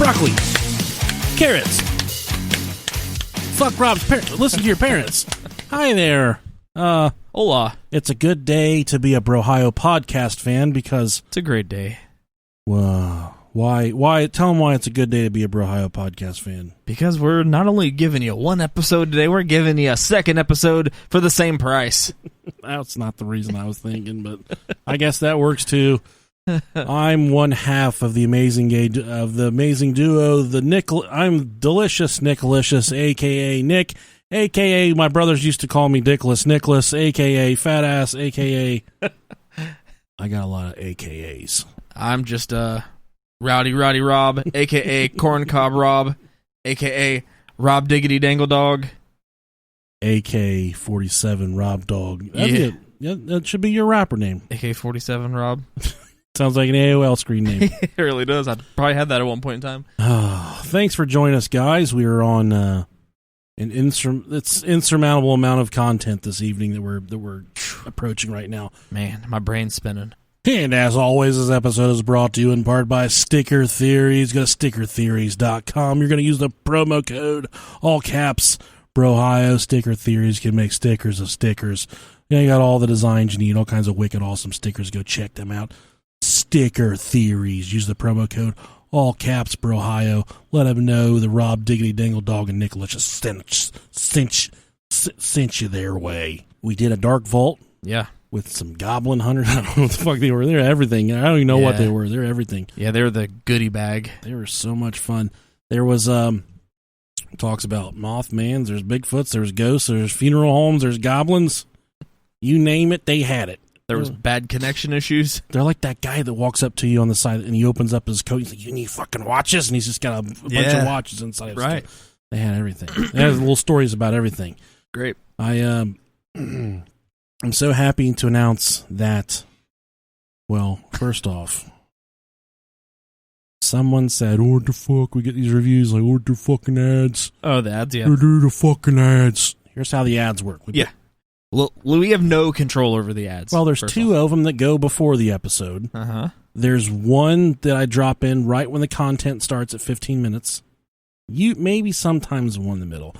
broccoli, carrots. Fuck Rob's parents. Listen to your parents. Hi there. Hola. It's a good day to be a Brohio podcast fan because... It's a great day. Why? Tell them why it's a good day to be a Brohio podcast fan. Because we're not only giving you one episode today, we're giving you a second episode for the same price. That's not the reason I was thinking, but I guess that works too. I'm one half of the amazing duo, I'm Delicious Nickalicious, a.k.a. Nick, a.k.a. my brothers used to call me Dickless Nicholas, a.k.a. Fat Ass, a.k.a. I got a lot of a.k.a.s. I'm just Rowdy Rob, a.k.a. Corncob Rob, a.k.a. Rob Diggity Dangle Dog, a.k.a. 47 Rob Dog. Yeah, that should be your rapper name. a.k.a. 47 Rob. Sounds like an AOL screen name. It really does. I probably had that at one point in time. Thanks for joining us, guys. We are on an insurmountable amount of content this evening that we're approaching right now. Man, my brain's spinning. And as always, this episode is brought to you in part by Sticker Theories. Go to stickertheories.com. You're going to use the promo code, all caps, Brohio. Sticker Theories can make stickers of stickers. You got all the designs you need, all kinds of wicked awesome stickers. Go check them out. Sticker Theories. Use the promo code, all caps, Brohio. Let them know the Rob Diggity Dangle Dog and Nicholas just sent you their way. We did a Dark Vault. Yeah. With some goblin hunters. I don't know what the fuck they were. They're everything. I don't even know what they were. They're everything. Yeah, they were the goodie bag. They were so much fun. There was, talks about Mothmans, there's Bigfoots, there's ghosts, there's funeral homes, there's goblins. You name it, they had it. There was bad connection issues. They're like that guy that walks up to you on the side and he opens up his coat. He's like, you need fucking watches? And he's just got a bunch of watches inside. Right. They had everything. They had little stories about everything. Great. I'm so happy to announce that, well, first off, someone said, what the fuck? We get these reviews like, what the fucking ads? Oh, the ads, yeah. Do the fucking ads. Here's how the ads work. We have no control over the ads. Well, there's two of them that go before the episode. Uh-huh. There's one that I drop in right when the content starts at 15 minutes. Maybe sometimes one in the middle.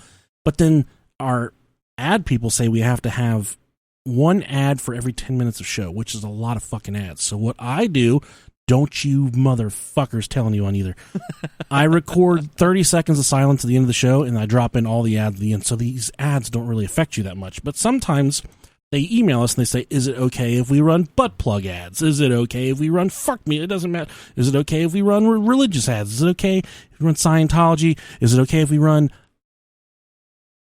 But then our ad people say we have to have one ad for every 10 minutes of show, which is a lot of fucking ads. So what I do, don't you motherfuckers telling you on either. I record 30 seconds of silence at the end of the show, and I drop in all the ads at the end. So these ads don't really affect you that much. But sometimes they email us and they say, is it okay if we run butt plug ads? Is it okay if we run fuck me? It doesn't matter. Is it okay if we run religious ads? Is it okay if we run Scientology? Is it okay if we run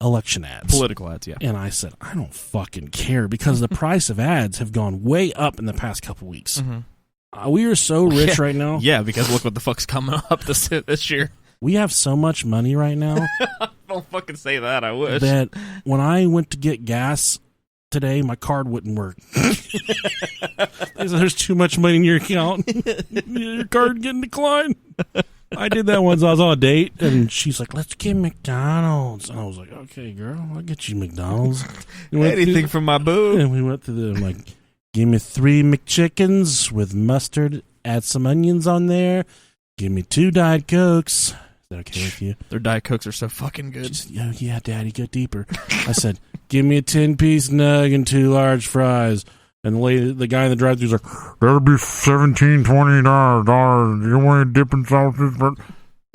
election ads? Political ads, yeah. And I said, I don't fucking care because the price of ads have gone way up in the past couple weeks. Mm-hmm. We are so rich right now. Yeah, because look what the fuck's coming up this year. We have so much money right now. Don't fucking say that, I wish. That when I went to get gas today, my card wouldn't work. There's too much money in your account. Your card getting declined. I did that once. I was on a date, and she's like, let's get McDonald's. And I was like, okay, girl, I'll get you McDonald's. Anything from my boo. And we went to I'm like, give me 3 McChickens with mustard, add some onions on there. Give me 2 Diet Cokes. Is that okay with you? Their Diet Cokes are so fucking good. Yeah, Daddy, go deeper. I said, give me a 10-piece nug and 2 large fries. And the guy in the drive-thru's like, that'll be $17, $20. You want any dipping sauces? But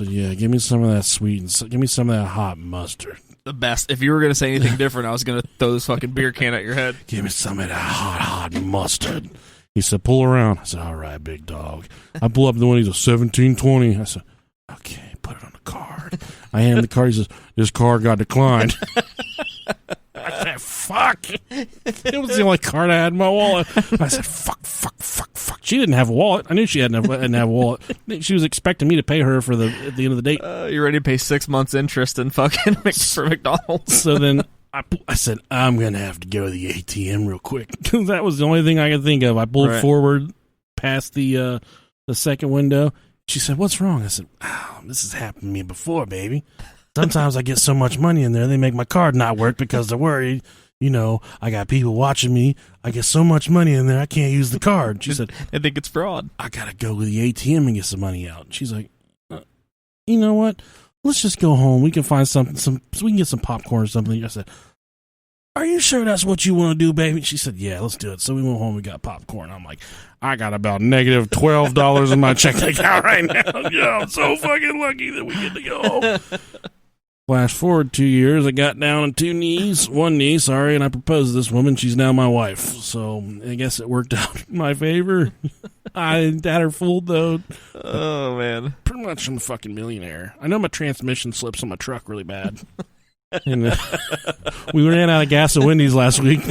yeah, give me some of that sweet and give me some of that hot mustard. The best. If you were going to say anything different, I was going to throw this fucking beer can at your head. Give me some of that hot mustard. He said, pull around. I said, all right, big dog. I pull up the one. He's a $17.20. I said, okay, put it on the card. I hand him the card. He says, this card got declined. I said, fuck. It was the only card I had in my wallet. I said, fuck. She didn't have a wallet. I knew she didn't have a wallet. She was expecting me to pay her at the end of the date. You're ready to pay 6 months interest in fucking for McDonald's. So then I said, I'm going to have to go to the ATM real quick. Because that was the only thing I could think of. I pulled forward past the second window. She said, what's wrong? I said, this has happened to me before, baby. Sometimes I get so much money in there, they make my card not work because they're worried. You know, I got people watching me. I get so much money in there, I can't use the card. She said, I think it's fraud. I got to go to the ATM and get some money out. She's like, you know what? Let's just go home. We can find something, so we can get some popcorn or something. I said, are you sure that's what you want to do, baby? She said, yeah, let's do it. So we went home, we got popcorn. I'm like, I got about negative $12 in my checking account right now. Yeah, I'm so fucking lucky that we get to go home. Flash forward 2 years, I got down on one knee, and I proposed to this woman. She's now my wife. So I guess it worked out in my favor. I had her fooled, though. Oh, man. Pretty much I'm a fucking millionaire. I know my transmission slips on my truck really bad. And we ran out of gas at Wendy's last week.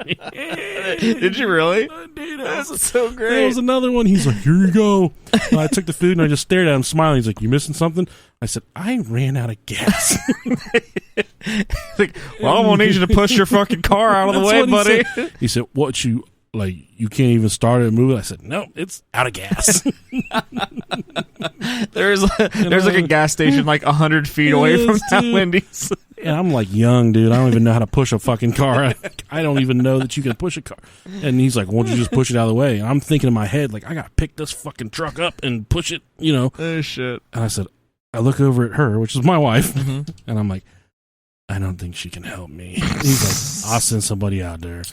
Did you really? I did. That's so great. There was another one. He's like, here you go. I took the food and I just stared at him smiling. He's like, you missing something? I said, I ran out of gas. Like, well, I'm going to need you to push your fucking car out of the way, buddy. He said, what, you can't even start it and move it? I said, no, it's out of gas. There's like a gas station like 100 feet away from that Wendy's. And I'm like young, dude. I don't even know how to push a fucking car. I don't even know that you can push a car. And he's like, why don't you just push it out of the way? And I'm thinking in my head, like, I got to pick this fucking truck up and push it, you know. Oh, shit. And I said, I look over at her, which is my wife, and I'm like, I don't think she can help me. He's like, I'll send somebody out there.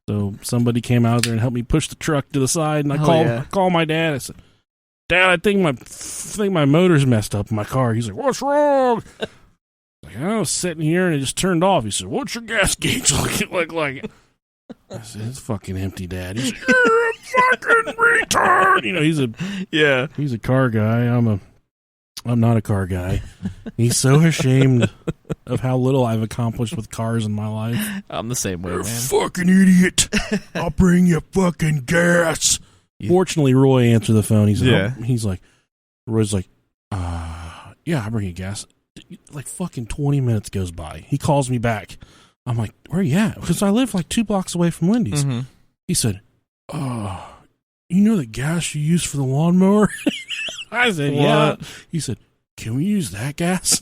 So somebody came out there and helped me push the truck to the side, and I called my dad. I said, Dad, I think my motor's messed up in my car. He's like, what's wrong? Like, I was sitting here and it just turned off. He said, what's your gas gauge look like? I said, it's fucking empty, Dad. He's like, you're a fucking retard. You know, he's a car guy. I'm not a car guy. He's so ashamed of how little I've accomplished with cars in my life. I'm the same way, you're man. A fucking idiot. I'll bring you fucking gas. Fortunately, Roy answered the phone. He's like, Roy's like, yeah, I'll bring you gas. Like fucking 20 minutes goes by. He calls me back. I'm like, where are you at? Because I live like 2 blocks away from Wendy's. Mm-hmm. He said, you know the gas you use for the lawnmower? I said, yeah. He said, can we use that gas?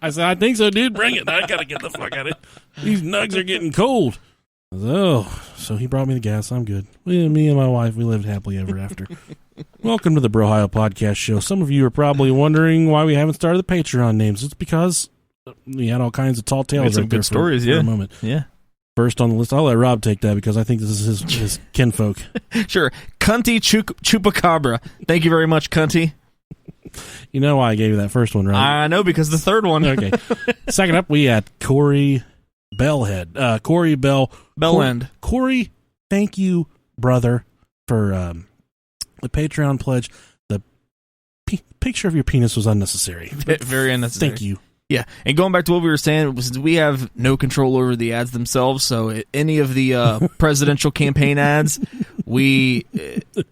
I said, I think so, dude. Bring it. I got to get the fuck out of it. These nugs are getting cold. I said, oh, so he brought me the gas. I'm good. Me and my wife, we lived happily ever after. Welcome to the Brohio Podcast Show. Some of you are probably wondering why we haven't started the Patreon names. It's because we had all kinds of tall tales right there for a moment. Yeah. First on the list, I'll let Rob take that because I think this is his kinfolk. Sure. Cunty Chupacabra. Thank you very much, Cunty. You know why I gave you that first one, right? I know, because the third one. Okay. Second up, we had Corey Bellhead. Corey Bellend. Corey, thank you, brother, for the Patreon pledge. The picture of your penis was unnecessary. Very unnecessary. Thank you. Yeah, and going back to what we were saying, since we have no control over the ads themselves, so any of the presidential campaign ads, we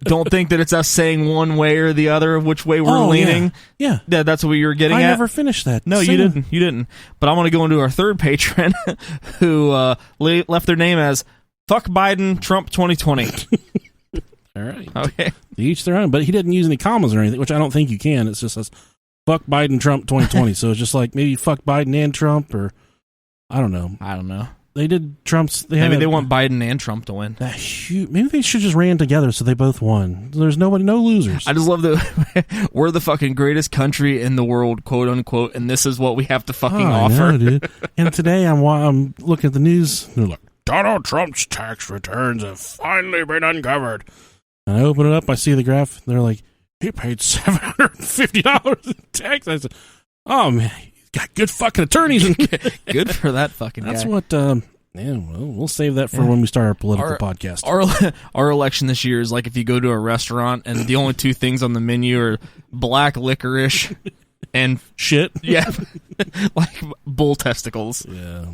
don't think that it's us saying one way or the other of which way we're leaning. Yeah. That's what you were getting at. I never finished that. No, you didn't. But I want to go into our third patron who left their name as Fuck Biden, Trump 2020. All right. Okay. Each their own, but he didn't use any commas or anything, which I don't think you can. It's just fuck Biden, Trump 2020. So it's just like maybe fuck Biden and Trump, or I don't know. They did Trump's. Maybe they want Biden and Trump to win. Maybe they should just ran together so they both won. There's no losers. I just love that we're the fucking greatest country in the world, quote unquote, and this is what we have to fucking offer. I know, dude. And today I'm looking at the news. They're like, Donald Trump's tax returns have finally been uncovered. And I open it up. I see the graph. They're like, he paid $750 in tax. I said, oh, man, he's got good fucking attorneys. Good for that fucking That's guy. What, we'll save that for when we start our political podcast. Our election this year is like if you go to a restaurant and the only 2 things on the menu are black licorice and shit. Yeah. Like bull testicles. Yeah.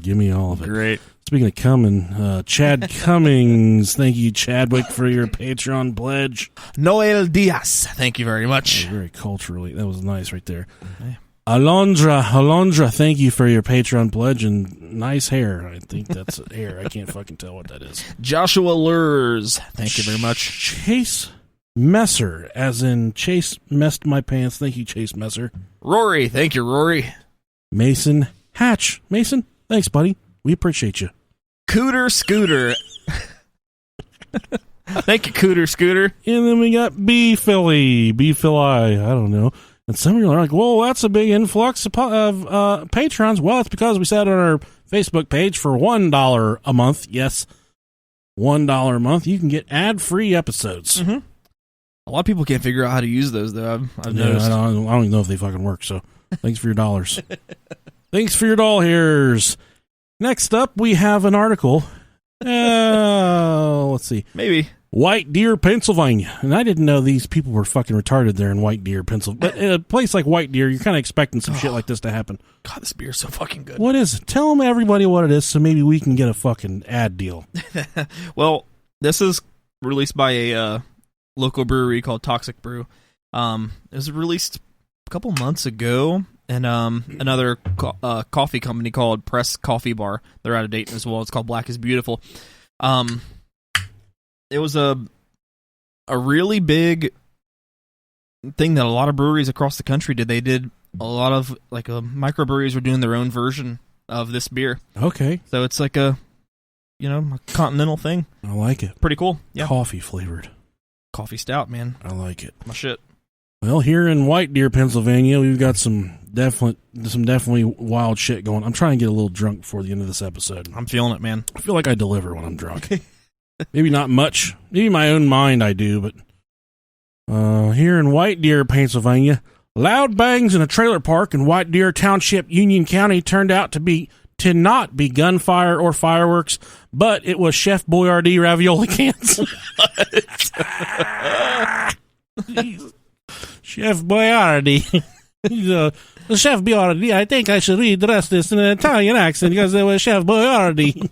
Give me all of it. Great. Speaking of coming, Chad Cummings, thank you, Chadwick, for your Patreon pledge. Noel Diaz, thank you very much. Very culturally, that was nice right there. Okay. Alondra, thank you for your Patreon pledge, and nice hair. I think that's hair. I can't fucking tell what that is. Joshua Lurs, thank you very much. Chase Messer, as in Chase messed my pants. Thank you, Chase Messer. Rory, thank you, Rory. Mason Hatch. Mason, thanks, buddy. We appreciate you. Cooter Scooter. Thank you, Cooter Scooter. And then we got B Philly. I don't know. And some of you are like, well, that's a big influx of patrons. Well, it's because we said on our Facebook page for $1 a month. Yes, $1 a month. You can get ad-free episodes. Mm-hmm. A lot of people can't figure out how to use those, though. I've noticed. I don't even know if they fucking work, so thanks for your dollars. Thanks for your doll hairs. Next up, we have an article. Let's see. Maybe. White Deer, Pennsylvania. And I didn't know these people were fucking retarded there in White Deer, Pennsylvania. But in a place like White Deer, you're kind of expecting some shit like this to happen. God, this beer's so fucking good. What is it? Tell them everybody what it is so maybe we can get a fucking ad deal. Well, this is released by a local brewery called Toxic Brew. It was released a couple months ago. And another coffee company called Press Coffee Bar. They're out of Dayton as well. It's called Black is Beautiful. It was a really big thing that a lot of breweries across the country did. They did a lot of microbreweries were doing their own version of this beer. Okay, so it's like a continental thing. I like it. Pretty cool. Yeah, coffee flavored, coffee stout, man. I like it. My shit. Well, here in White Deer, Pennsylvania, we've got some definitely wild shit going. I'm trying to get a little drunk before the end of this episode. I'm feeling it, man. I feel like I deliver when I'm drunk. Maybe not much. Maybe in my own mind I do, but here in White Deer, Pennsylvania, loud bangs in a trailer park in White Deer Township, Union County turned out to not be gunfire or fireworks, but it was Chef Boyardee ravioli cans. Chef Boyardee. Chef Boyardee, I think I should readdress this in an Italian accent because it was Chef Boyardee.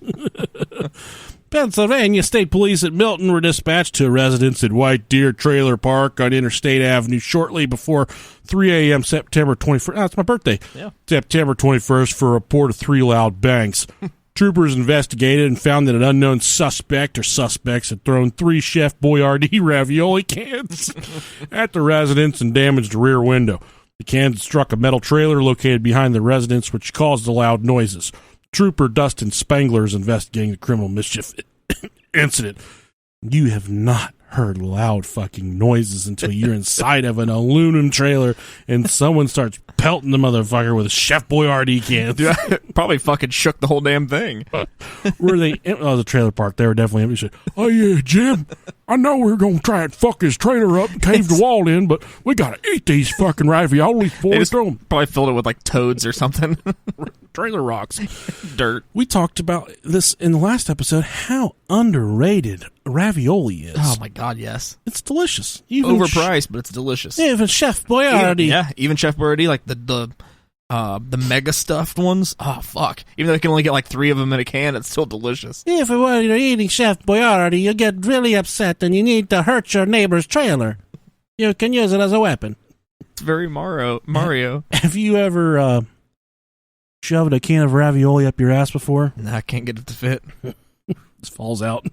Pennsylvania State Police at Milton were dispatched to residents at White Deer Trailer Park on Interstate Avenue shortly before 3 a.m. September 21st. Oh, it's my birthday. Yeah. September 21st for a report of 3 loud bangs. Troopers investigated and found that an unknown suspect or suspects had thrown 3 Chef Boyardee ravioli cans at the residence and damaged a rear window. The cans struck a metal trailer located behind the residence, which caused the loud noises. Trooper Dustin Spangler is investigating the criminal mischief incident. You have not heard loud fucking noises until you're inside of an aluminum trailer and someone starts pelting the motherfucker with a Chef Boyardee can. Dude, I probably fucking shook the whole damn thing. Were they? Oh, the trailer park. They were definitely empty. Said, oh yeah, Jim. I know we're gonna try and fuck his trailer up and cave the wall in, but we gotta eat these fucking raviolis before we throw them. Probably filled it with like toads or something. Trailer rocks. Dirt. We talked about this in the last episode, how underrated ravioli is. Oh my god, yes. It's delicious. Overpriced, but it's delicious. Even Chef Boyardee. Even Chef Boyardee, like the mega stuffed ones. Oh fuck. Even though you can only get like 3 of them in a can, it's still delicious. If while you're eating Chef Boyardee, you get really upset and you need to hurt your neighbor's trailer. You can use it as a weapon. It's very Mario. Have you ever shoved a can of ravioli up your ass before? Nah, I can't get it to fit. It falls out.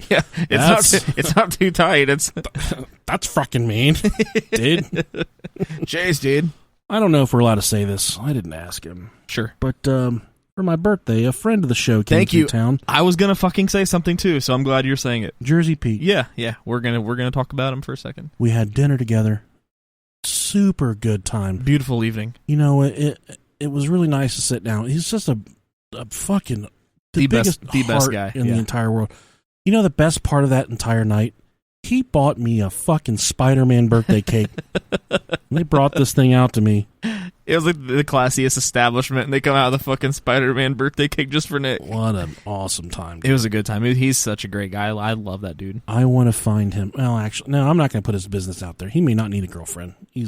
Yeah, it's not too tight. That's fucking mean, dude. Jeez, dude. I don't know if we're allowed to say this. I didn't ask him. Sure, but for my birthday, a friend of the show came to town. I was gonna fucking say something too, so I'm glad you're saying it. Jersey Pete. Yeah. We're gonna talk about him for a second. We had dinner together. Super good time. Beautiful evening. You know, it was really nice to sit down. He's just a fucking the best guy in the entire world. You know the best part of that entire night? He bought me a fucking Spider-Man birthday cake. They brought this thing out to me. It was like the classiest establishment, and they come out with a fucking Spider-Man birthday cake just for Nick. What an awesome time. Dude. It was a good time. He's such a great guy. I love that dude. I want to find him. Well, actually, no, I'm not going to put his business out there. He may not need a girlfriend. I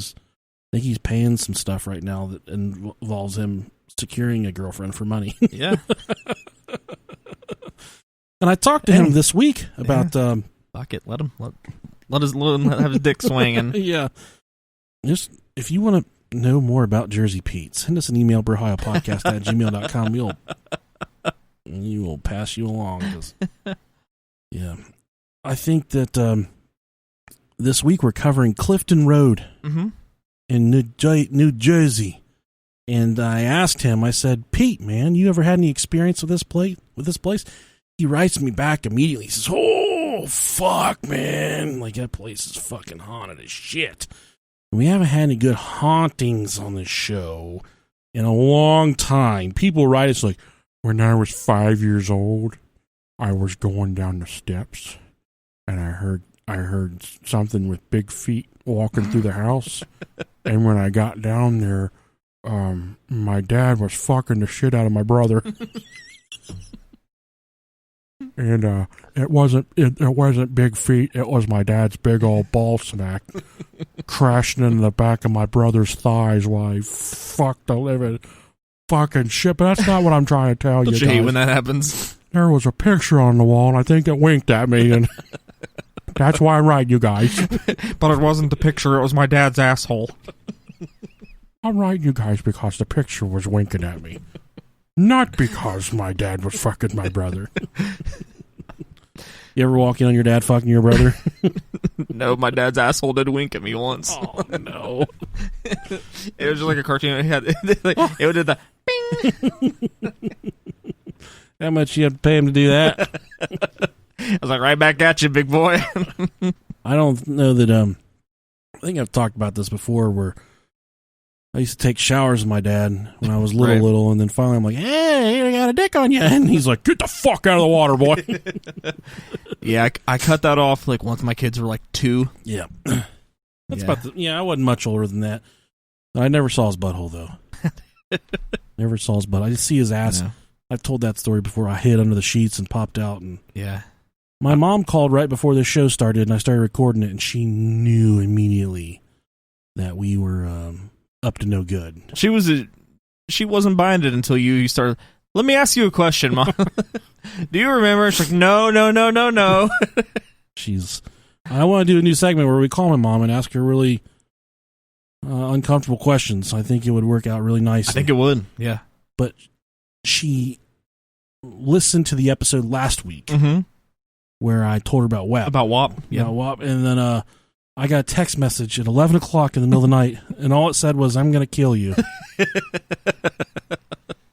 think he's paying some stuff right now that involves him securing a girlfriend for money. Yeah. And I talked to him this week about... Fuck it. Let him have his dick swinging. Yeah. Just, if you want to know more about Jersey Pete, send us an email, brohiopodcast@gmail.com. We will pass you along. Yeah. I think that this week we're covering Clifton Road in New Jersey. And I asked him, I said, Pete, man, you ever had any experience with this place? he writes me back immediately. He says, "Oh, fuck, man. Like, that place is fucking haunted as shit. We haven't had any good hauntings on this show in a long time." People write us like, "When I was 5 years old, I was going down the steps, and I heard something with big feet walking through the house. And when I got down there, my dad was fucking the shit out of my brother." And it wasn't big feet. It was my dad's big old ball smack crashing into the back of my brother's thighs while he fucked the living fucking shit. But that's not what I'm trying to tell you Don't you hate when that happens? There was a picture on the wall, and I think it winked at me, and that's why I'm writing you guys. But it wasn't the picture, it was my dad's asshole. I'm writing you guys because the picture was winking at me. Not because my dad was fucking my brother. You ever walk in on your dad fucking your brother? No, my dad's asshole did wink at me once. Oh, no. It was just like a cartoon. It did the bing. How much you have to pay him to do that? I was like, right back at you, big boy. I don't know that, I think I've talked about this before, where I used to take showers with my dad when I was little, and then finally I'm like, "Hey, I got a dick on you." And he's like, "Get the fuck out of the water, boy." Yeah, I cut that off like once my kids were like 2. Yeah. That's about I wasn't much older than that. I never saw his butthole, though. Never saw his butt. I just see his ass. Yeah. I've told that story before. I hid under the sheets and popped out. And yeah. My mom called right before this show started, and I started recording it, and she knew immediately that we were up to no good. She wasn't buying it until you started. "Let me ask you a question, Mom." "Do you remember?" She's like, No. I want to do a new segment where we call my mom and ask her really uncomfortable questions. I think it would work out really nicely. I think it would, yeah. But she listened to the episode last week where I told her about WAP. About WAP? Yeah, WAP. And then I got a text message at 11 o'clock in the middle of the night, and all it said was, "I'm going to kill you."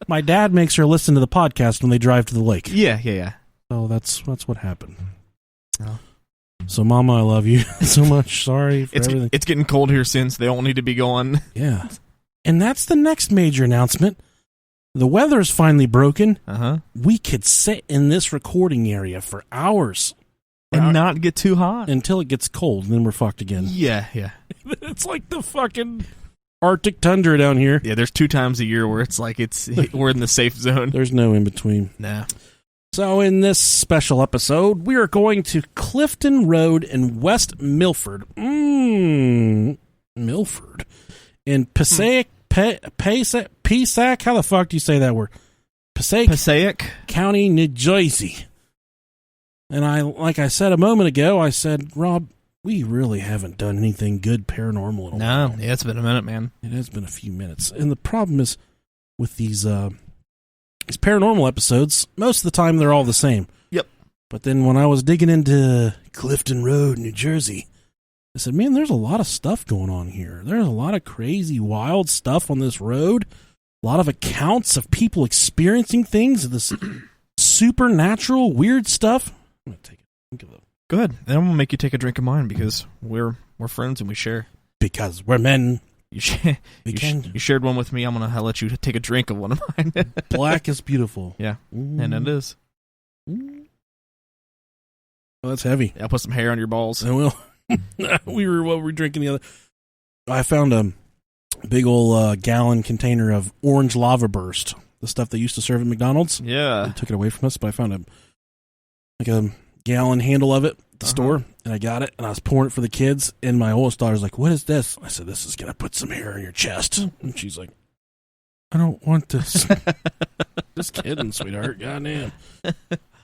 My dad makes her listen to the podcast when they drive to the lake. Yeah. So that's what happened. Oh. So, Mama, I love you so much. Sorry for everything. It's getting cold here soon, so they don't need to be going. Yeah. And that's the next major announcement. The weather's finally broken. We could sit in this recording area for hours. And not get too hot. Until it gets cold, and then we're fucked again. Yeah. It's like the fucking Arctic tundra down here. Yeah, there's 2 times a year where it's like we're in the safe zone. There's no in between. Nah. So in this special episode, we are going to Clifton Road in West Milford. Milford. In Passaic, Passaic, how the fuck do you say that word? Passaic County, New Jersey. And like I said a moment ago, I said, "Rob, we really haven't done anything good paranormal in a while." Yeah, it's been a minute, man. It has been a few minutes. And the problem is with these paranormal episodes, most of the time they're all the same. Yep. But then when I was digging into Clifton Road, New Jersey, I said, "Man, there's a lot of stuff going on here. There's a lot of crazy, wild stuff on this road. A lot of accounts of people experiencing things, this supernatural, weird stuff." I'm going to take a drink of it. Go ahead. Then I'm going to make you take a drink of mine because we're friends and we share. Because we're men. You shared one with me. I'm going to let you take a drink of one of mine. Black is beautiful. Yeah, and it is. Oh, that's heavy. Yeah, I'll put some hair on your balls. I will. What were we drinking the other? I found a big old gallon container of orange lava burst, the stuff they used to serve at McDonald's. Yeah. They took it away from us, but I found a gallon handle of it at the store, and I got it, and I was pouring it for the kids, and my oldest daughter's like, "What is this?" I said, "This is going to put some hair on your chest." And she's like, "I don't want this." Just kidding, sweetheart. Goddamn.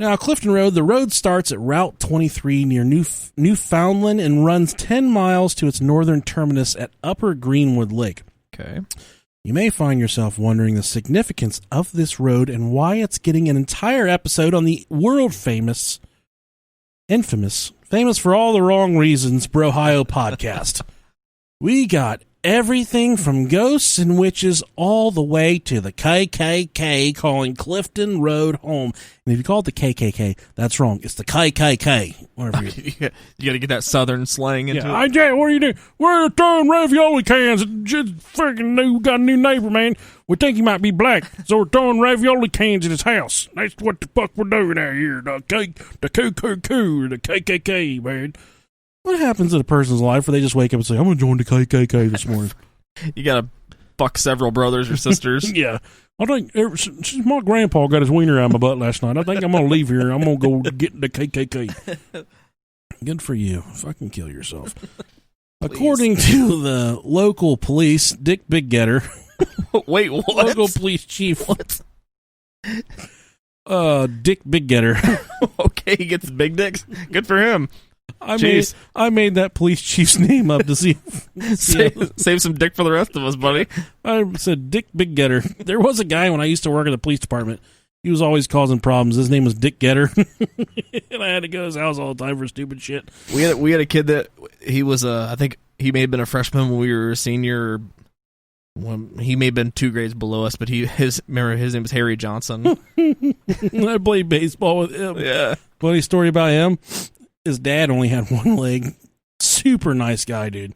Now, Clifton Road, the road starts at Route 23 near Newfoundland and runs 10 miles to its northern terminus at Upper Greenwood Lake. Okay. You may find yourself wondering the significance of this road and why it's getting an entire episode on the world-famous, famous for all the wrong reasons, Brohio podcast. We got everything from ghosts and witches all the way to the KKK calling Clifton Road home. And if you call it the KKK, that's wrong. It's the KKK. Whatever you got to get that southern slang into it. Hey, Jay, what are you doing? We're throwing ravioli cans. Just freaking new, got a new neighbor, man. We think he might be black, so we're throwing ravioli cans at his house. That's what the fuck we're doing out here. The KKK, man. What happens in a person's life where they just wake up and say, I'm going to join the KKK this morning? You got to fuck several brothers or sisters. Yeah. I think since my grandpa got his wiener out of my butt last night, I think I'm going to leave here and I'm going to go get the KKK. Good for you. Fucking kill yourself. According to the local police, Dick Big Getter. Wait, what? Local police chief. What? Dick Big Getter. Okay, he gets big dicks. Good for him. I made that police chief's name up to see. Save some dick for the rest of us, buddy. I said Dick Big Getter. There was a guy when I used to work at the police department. He was always causing problems. His name was Dick Getter, and I had to go to his house all the time for stupid shit. We had a kid that he was I think he may have been a freshman when we were a senior. When he may have been 2 grades below us, but his name was Harry Johnson. I played baseball with him. Yeah. Funny story about him. His dad only had one leg. Super nice guy, dude.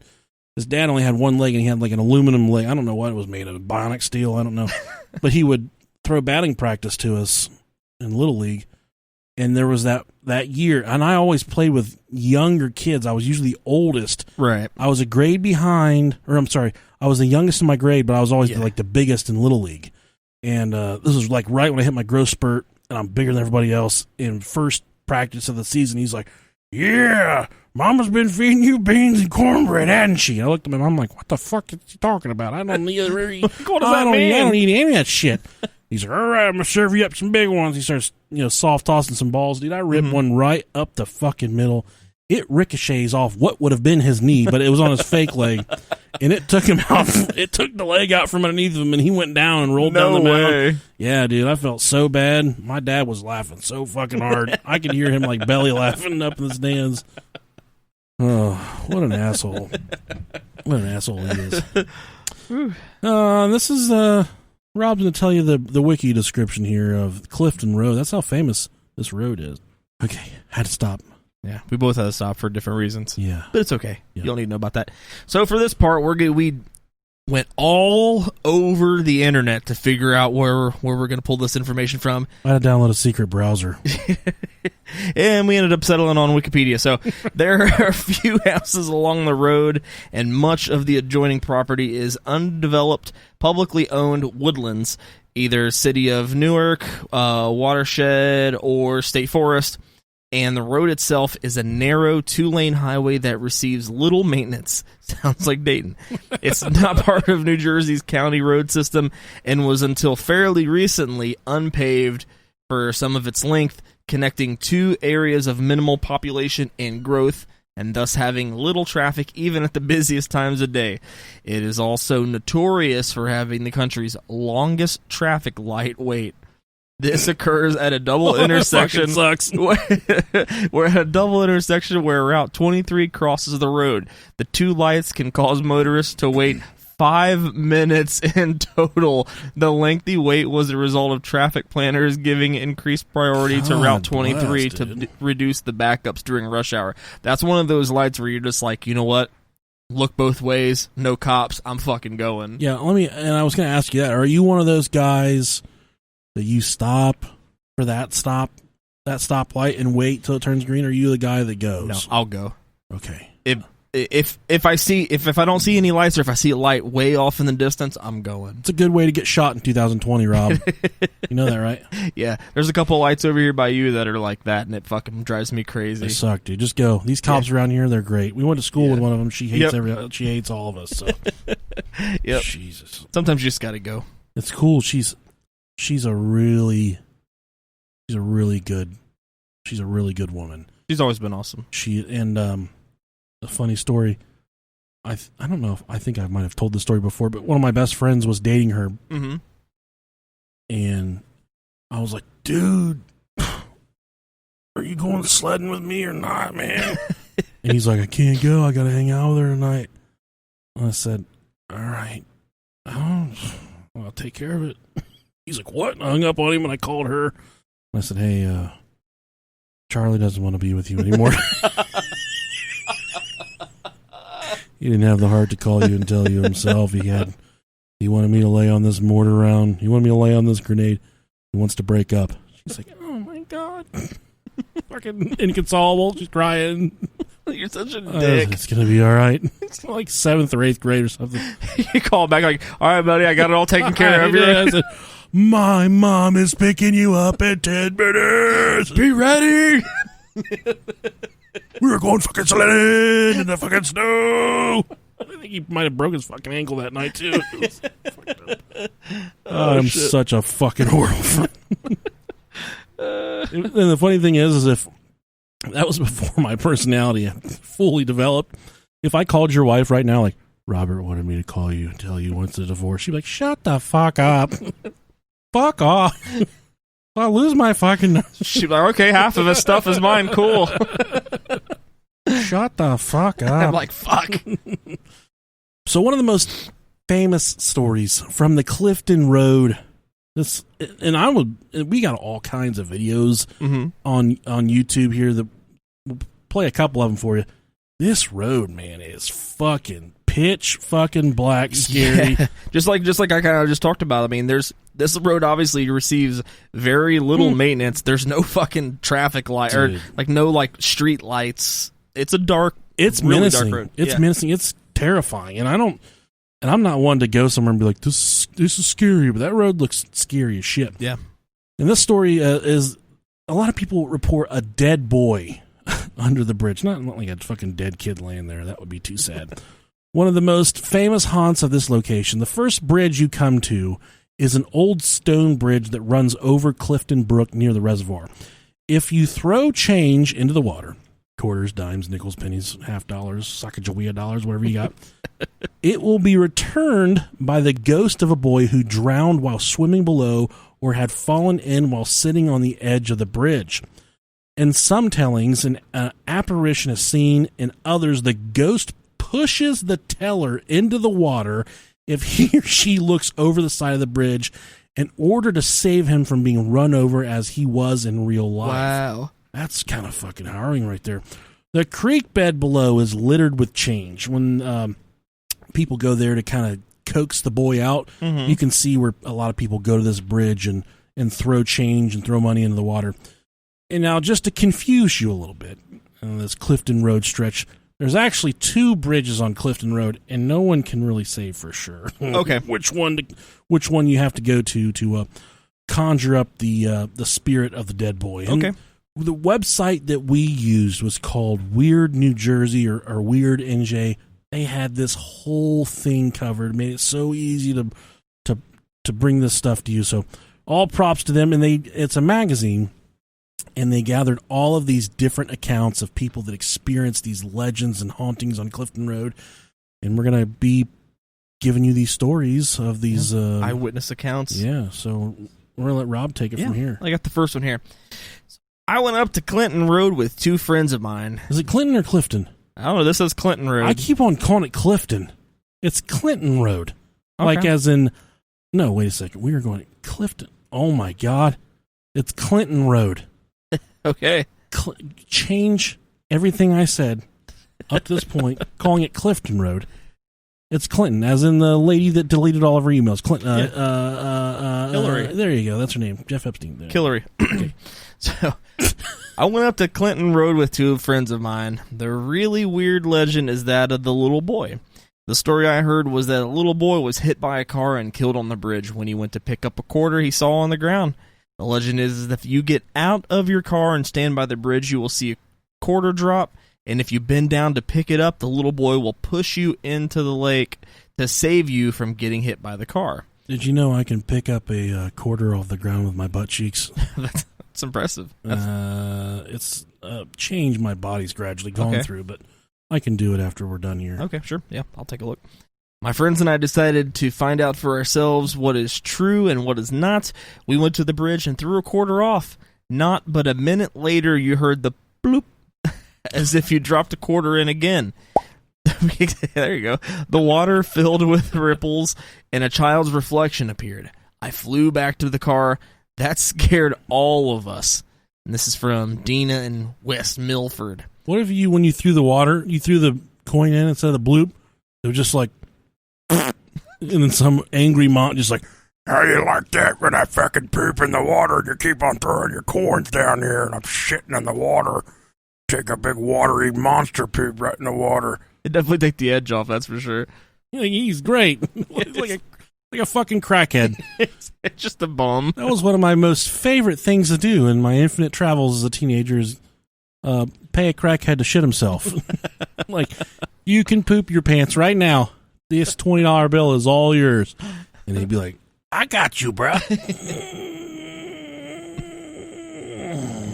His dad only had one leg, and he had like an aluminum leg. I don't know what it was made of. Bionic steel, I don't know. But he would throw batting practice to us in Little League. And there was that year, and I always played with younger kids. I was usually the oldest. Right. I was a grade behind, or I'm sorry, I was the youngest in my grade, but I was always like the biggest in Little League. And this was like right when I hit my growth spurt, and I'm bigger than everybody else. In first practice of the season, he's like, yeah, Mama's been feeding you beans and cornbread, hasn't she? I looked at him, I'm like, what the fuck is he talking about? I don't need what does that mean? I don't need any of that shit. He's like, all right, I'm going to serve you up some big ones. He starts, soft tossing some balls. Dude, I ripped one right up the fucking middle. It ricochets off what would have been his knee, but it was on his fake leg. And it took him out. It took the leg out from underneath him, and he went down and rolled down the mound. Yeah, dude, I felt so bad. My dad was laughing so fucking hard. I could hear him like belly laughing up in the stands. Oh, what an asshole. What an asshole he is. This is... Rob's going to tell you the wiki description here of Clifton Road. That's how famous this road is. Okay, had to stop. Yeah, we both had to stop for different reasons. Yeah. But it's okay. Yeah. You don't need to know about that. So for this part, we went all over the internet to figure out where we're going to pull this information from. I had to download a secret browser. And we ended up settling on Wikipedia. So there are a few houses along the road, and much of the adjoining property is undeveloped, publicly owned woodlands, either City of Newark, Watershed, or State Forest. And the road itself is a narrow 2-lane highway that receives little maintenance. Sounds like Dayton. It's not part of New Jersey's county road system and was until fairly recently unpaved for some of its length, connecting 2 areas of minimal population and growth, and thus having little traffic even at the busiest times of day. It is also notorious for having the country's longest traffic light wait. This occurs at a double intersection. Sucks. We're at a double intersection where Route 23 crosses the road. The 2 lights can cause motorists to wait 5 minutes in total. The lengthy wait was a result of traffic planners giving increased priority to Route 23 to reduce the backups during rush hour. That's one of those lights where you're just like, you know what? Look both ways. No cops. I'm fucking going. Yeah, and I was going to ask you that. Are you one of those guys that you stop for that stoplight and wait till it turns green? Or are you the guy that goes? No, I'll go. Okay. If I don't see any lights, or if I see a light way off in the distance, I'm going. It's a good way to get shot in 2020, Rob. You know that, right? Yeah. There's a couple of lights over here by you that are like that, and it fucking drives me crazy. They suck, dude. Just go. These cops around here, they're great. We went to school with one of them. She hates she hates all of us. So. Yep. Jesus. Sometimes you just got to go. It's cool. She's a really good woman. She's always been awesome. A funny story. I don't know if I think I might have told this story before, but one of my best friends was dating her. Mm-hmm. And I was like, dude, are you going sledding with me or not, man? And he's like, I can't go. I got to hang out with her tonight. And I said, all right. Oh, I'll take care of it. He's like, what? And I hung up on him and I called her. I said, hey, Charlie doesn't want to be with you anymore. He didn't have the heart to call you and tell you himself. He wanted me to lay on this mortar round. He wanted me to lay on this grenade. He wants to break up. She's like, oh my God. Fucking inconsolable. She's crying. You're such a dick. It's going to be all right. It's like 7th or 8th grade or something. You call back like, all right, buddy, I got it all taken care of. I said, my mom is picking you up in 10 minutes. Be ready. We were going fucking sledding in the fucking snow. I think he might have broke his fucking ankle that night, too. I'm such a fucking horrible friend. And the funny thing is if that was before my personality had fully developed, if I called your wife right now, like, Robert wanted me to call you and tell you he wants a divorce, she'd be like, shut the fuck up. Fuck off. I'll lose my fucking... She'd be like, okay, half of his stuff is mine. Cool. Shut the fuck up. I'm like, fuck. So one of the most famous stories from the Clifton Road... we got all kinds of videos on YouTube here that we'll play a couple of them for you. This road, man, is fucking pitch fucking black scary. Yeah. Just like I kind of just talked about. I mean, this road obviously receives very little maintenance. There's no fucking traffic light or like no like street lights. It's a dark. It's really menacing. Dark road. It's menacing. It's terrifying. And I'm not one to go somewhere and be like, this is scary, but that road looks scary as shit. Yeah. And this story is a lot of people report a dead boy under the bridge. Not like a fucking dead kid laying there. That would be too sad. One of the most famous haunts of this location, the first bridge you come to, is an old stone bridge that runs over Clifton Brook near the reservoir. If you throw change into the water, quarters, dimes, nickels, pennies, $50, Sacagawea dollars, whatever you got, it will be returned by the ghost of a boy who drowned while swimming below or had fallen in while sitting on the edge of the bridge. In some tellings, an apparition is seen. In others, the ghost pushes the teller into the water if he or she looks over the side of the bridge in order to save him from being run over as he was in real life. Wow. That's kind of fucking harrowing right there. The creek bed below is littered with change. When people go there to kind of coax the boy out, you can see where a lot of people go to this bridge and throw change and throw money into the water. And now, just to confuse you a little bit, on this Clifton Road stretch, there's actually 2 bridges on Clifton Road, and no one can really say for sure. Okay, which one you have to go to conjure up the spirit of the dead boy. And okay. The website that we used was called Weird New Jersey or Weird NJ. They had this whole thing covered, made it so easy to bring this stuff to you. So all props to them. And it's a magazine, and they gathered all of these different accounts of people that experienced these legends and hauntings on Clifton Road. And we're going to be giving you these stories of these eyewitness accounts. Yeah, so we're going to let Rob take it from here. I got the first one here. I went up to Clinton Road with 2 friends of mine. Is it Clinton or Clifton? I don't know. This says Clinton Road. I keep on calling it Clifton. It's Clinton Road. Okay. Like as in, no, wait a second. We are going to Clifton. Oh my God. It's Clinton Road. Okay. Change everything I said up to this point, calling it Clifton Road. It's Clinton, as in the lady that deleted all of her emails. Clinton. Hillary. There you go. That's her name. Jeff Epstein. There. Hillary. Okay. So I went up to Clinton Road with 2 friends of mine. The really weird legend is that of the little boy. The story I heard was that a little boy was hit by a car and killed on the bridge when he went to pick up a quarter he saw on the ground. The legend is that if you get out of your car and stand by the bridge, you will see a quarter drop, and if you bend down to pick it up, the little boy will push you into the lake to save you from getting hit by the car. Did you know I can pick up a quarter off the ground with my butt cheeks? That's impressive. It's change my body's gradually gone through, but I can do it after we're done here. Okay, sure. Yeah, I'll take a look. My friends and I decided to find out for ourselves what is true and what is not. We went to the bridge and threw a quarter off. Not but a minute later, you heard the bloop, as if you dropped a quarter in again. There you go. The water filled with ripples, and a child's reflection appeared. I flew back to the car. That scared all of us. And this is from Dina in West Milford. What if when you threw the water, you threw the coin in instead of the bloop? It was just like, and then some angry mom just like, how you like that when I fucking poop in the water and you keep on throwing your coins down here and I'm shitting in the water? Take a big watery monster poop right in the water. It definitely take the edge off, that's for sure. He's great. like a fucking crackhead. It's just a bum. That was one of my most favorite things to do in my infinite travels as a teenager is pay a crackhead to shit himself. Like, you can poop your pants right now. This $20 bill is all yours. And he'd be like, I got you, bro.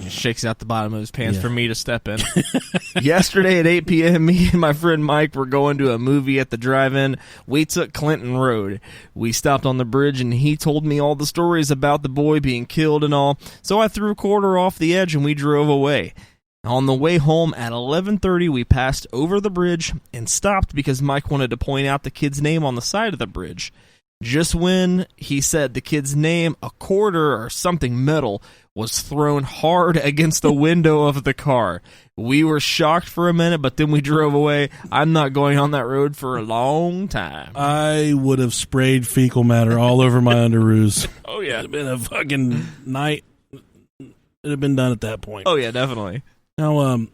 Just shakes out the bottom of his pants for me to step in. Yesterday at 8 p.m., me and my friend Mike were going to a movie at the drive-in. We took Clinton Road. We stopped on the bridge, and he told me all the stories about the boy being killed and all. So I threw a quarter off the edge, and we drove away. On the way home at 11:30, we passed over the bridge and stopped because Mike wanted to point out the kid's name on the side of the bridge. Just when he said the kid's name, a quarter or something metal was thrown hard against the window of the car. We were shocked for a minute, but then we drove away. I'm not going on that road for a long time. I would have sprayed fecal matter all over my underoos. Oh, yeah. It'd have been a fucking night. It'd have been done at that point. Oh, yeah, definitely. Now, and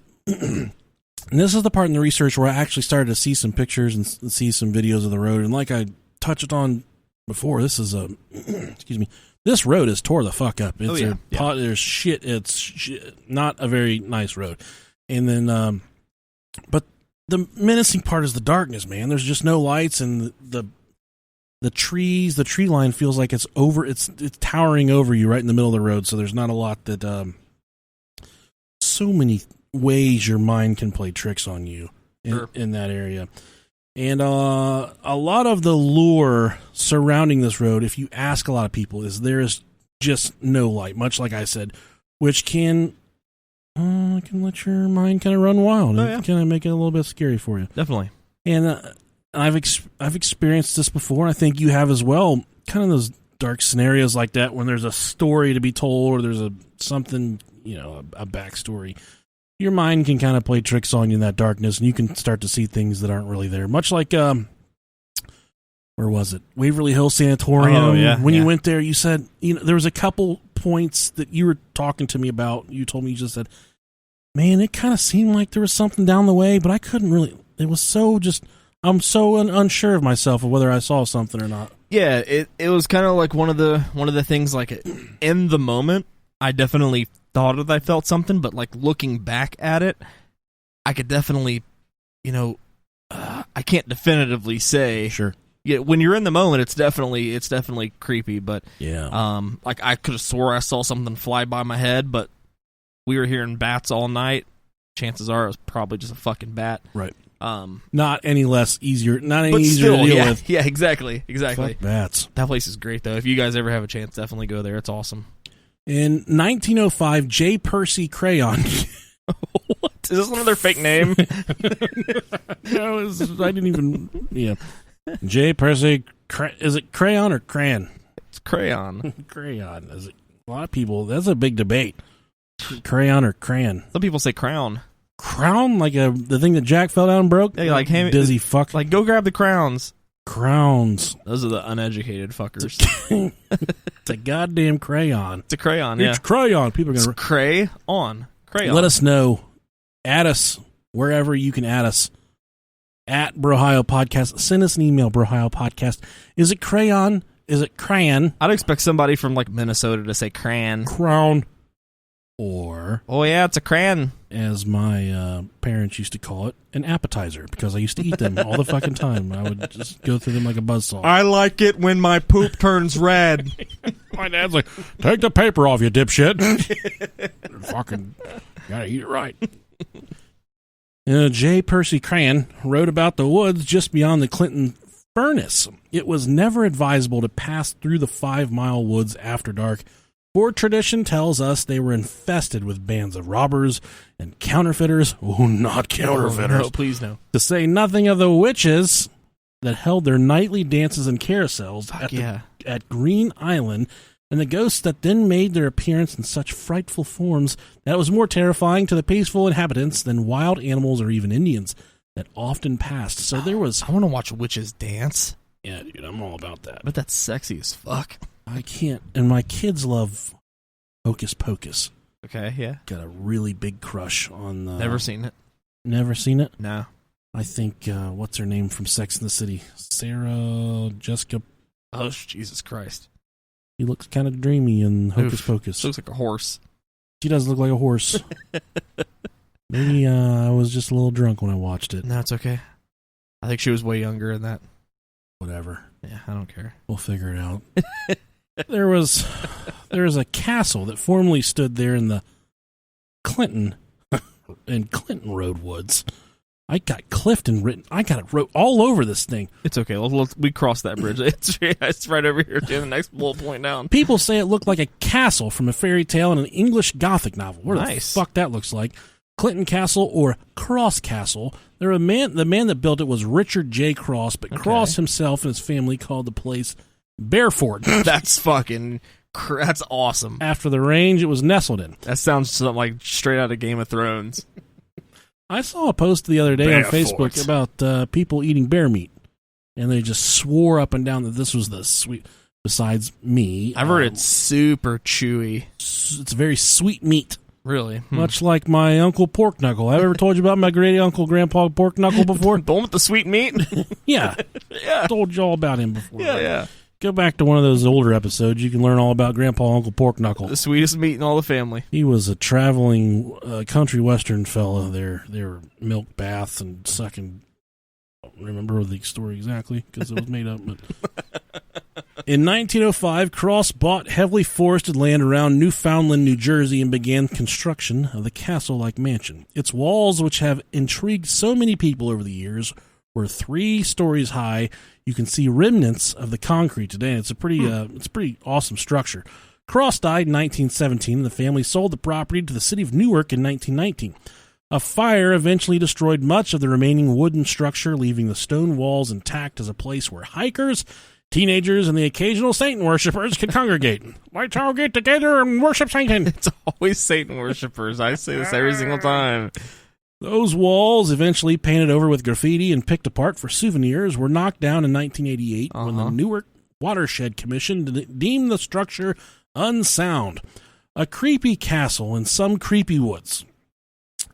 this is the part in the research where I actually started to see some pictures and see some videos of the road. And like I touched on before, this is excuse me, this road is tore the fuck up. It's there's shit. It's not a very nice road. And then, but the menacing part is the darkness, man. There's just no lights, and the trees, the tree line feels like it's towering over you right in the middle of the road. So there's not a lot that, so many ways your mind can play tricks on you in that area. And a lot of the lore surrounding this road, if you ask a lot of people, is there is just no light, much like I said, which can let your mind kind of run wild and kind of make it a little bit scary for you. Definitely. And I've experienced this before, and I think you have as well, kind of those dark scenarios like that when there's a story to be told or there's something, a backstory. Your mind can kind of play tricks on you in that darkness, and you can start to see things that aren't really there. Much like, where was it? Waverly Hills Sanatorium. Oh, yeah. When you went there, you said, there was a couple points that you were talking to me about. You told me, you just said, man, it kind of seemed like there was something down the way, but I couldn't really, it was so just, I'm so unsure of myself of whether I saw something or not. Yeah, it was kind of like one of the things, like, in the moment, I definitely thought that I felt something, but like looking back at it, I could definitely, I can't definitively say. Sure. Yeah, when you're in the moment, it's definitely creepy. But yeah, like I could have swore I saw something fly by my head, but we were hearing bats all night. Chances are it was probably just a fucking bat. Right. Not any easier to deal with. Yeah, exactly. Fuck bats. That place is great though. If you guys ever have a chance, definitely go there. It's awesome. In 1905, J. Percy Crayon. What? Is this another fake name? No, I didn't even. Yeah. J. Percy. Is it Crayon or Crayon? It's Crayon. Crayon. Is it? A lot of people. That's a big debate. Crayon or Crayon? Some people say crown. Crown? Like the thing that Jack fell down and broke? Yeah, like hey, dizzy fuck. Like go grab the crowns. Crowns. Those are the uneducated fuckers. It's a goddamn crayon. It's a crayon, yeah. It's crayon. People are going to... Crayon. Let us know. Add us wherever you can add us. At Brohio Podcast. Send us an email, Brohio Podcast. Is it crayon? Is it crayon? I'd expect somebody from like Minnesota to say crayon. Crown. Or... oh, yeah, it's a crayon. As my parents used to call it, an appetizer, because I used to eat them all the fucking time. I would just go through them like a buzzsaw. I like it when my poop turns red. My dad's like, take the paper off, you dipshit. Fucking gotta eat it right. J. Percy Crayon wrote about the woods just beyond the Clinton furnace. It was never advisable to pass through the 5 Mile woods after dark For tradition tells us they were infested with bands of robbers and counterfeiters. Oh, not counterfeiters. No, please no. To say nothing of the witches that held their nightly dances and carousels at Green Island, and the ghosts that then made their appearance in such frightful forms that it was more terrifying to the peaceful inhabitants than wild animals or even Indians that often passed. So there was... I want to watch witches dance. Yeah, dude, I'm all about that. But that's sexy as fuck. I can't... And my kids love Hocus Pocus. Okay, yeah. Got a really big crush on... Never seen it. Never seen it? No. I think, what's her name from Sex and the City? Sarah Jessica... Oh, Jesus Christ. She looks kind of dreamy in Hocus Pocus. She looks like a horse. She does look like a horse. Maybe I was just a little drunk when I watched it. No, it's okay. I think she was way younger than that. Whatever. Yeah, I don't care. We'll figure it out. There was a castle that formerly stood there in the Clinton Road woods. I got Clifton written. I got it wrote all over this thing. It's okay. We crossed that bridge. It's right over here. The next bullet point down. People say it looked like a castle from a fairy tale in an English Gothic novel. Where the fuck that looks like? Clinton Castle or Cross Castle. The man that built it was Richard J. Cross, but Cross himself and his family called the place Bearfort. That's awesome. After the range it was nestled in. That sounds something like straight out of Game of Thrones. I saw a post the other day on Facebook about people eating bear meat, and they just swore up and down that this was the sweet. Besides me, I've heard it's super chewy. It's very sweet meat. Really? Much like my Uncle Pork Knuckle. Have I ever told you about my great uncle, Grandpa Pork Knuckle before? The one with the sweet meat? Yeah. Yeah. Told you all about him before. Yeah, yeah. Go back to one of those older episodes. You can learn all about Grandpa Uncle Pork Knuckle. The sweetest meat in all the family. He was a traveling country western fella. They were milk baths and sucking. I don't remember the story exactly because it was made up. But in 1905, Cross bought heavily forested land around Newfoundland, New Jersey, and began construction of the castle-like mansion. Its walls, which have intrigued so many people over the years, were 3 stories high. You can see remnants of the concrete today. It's a pretty awesome structure. Cross died in 1917, and the family sold the property to the city of Newark in 1919. A fire eventually destroyed much of the remaining wooden structure, leaving the stone walls intact as a place where hikers, teenagers, and the occasional Satan worshippers could congregate. Let's all get together and worship Satan. It's always Satan worshippers. I say this every single time. Those walls, eventually painted over with graffiti and picked apart for souvenirs, were knocked down in 1988 when the Newark Watershed Commission deemed the structure unsound. A creepy castle in some creepy woods.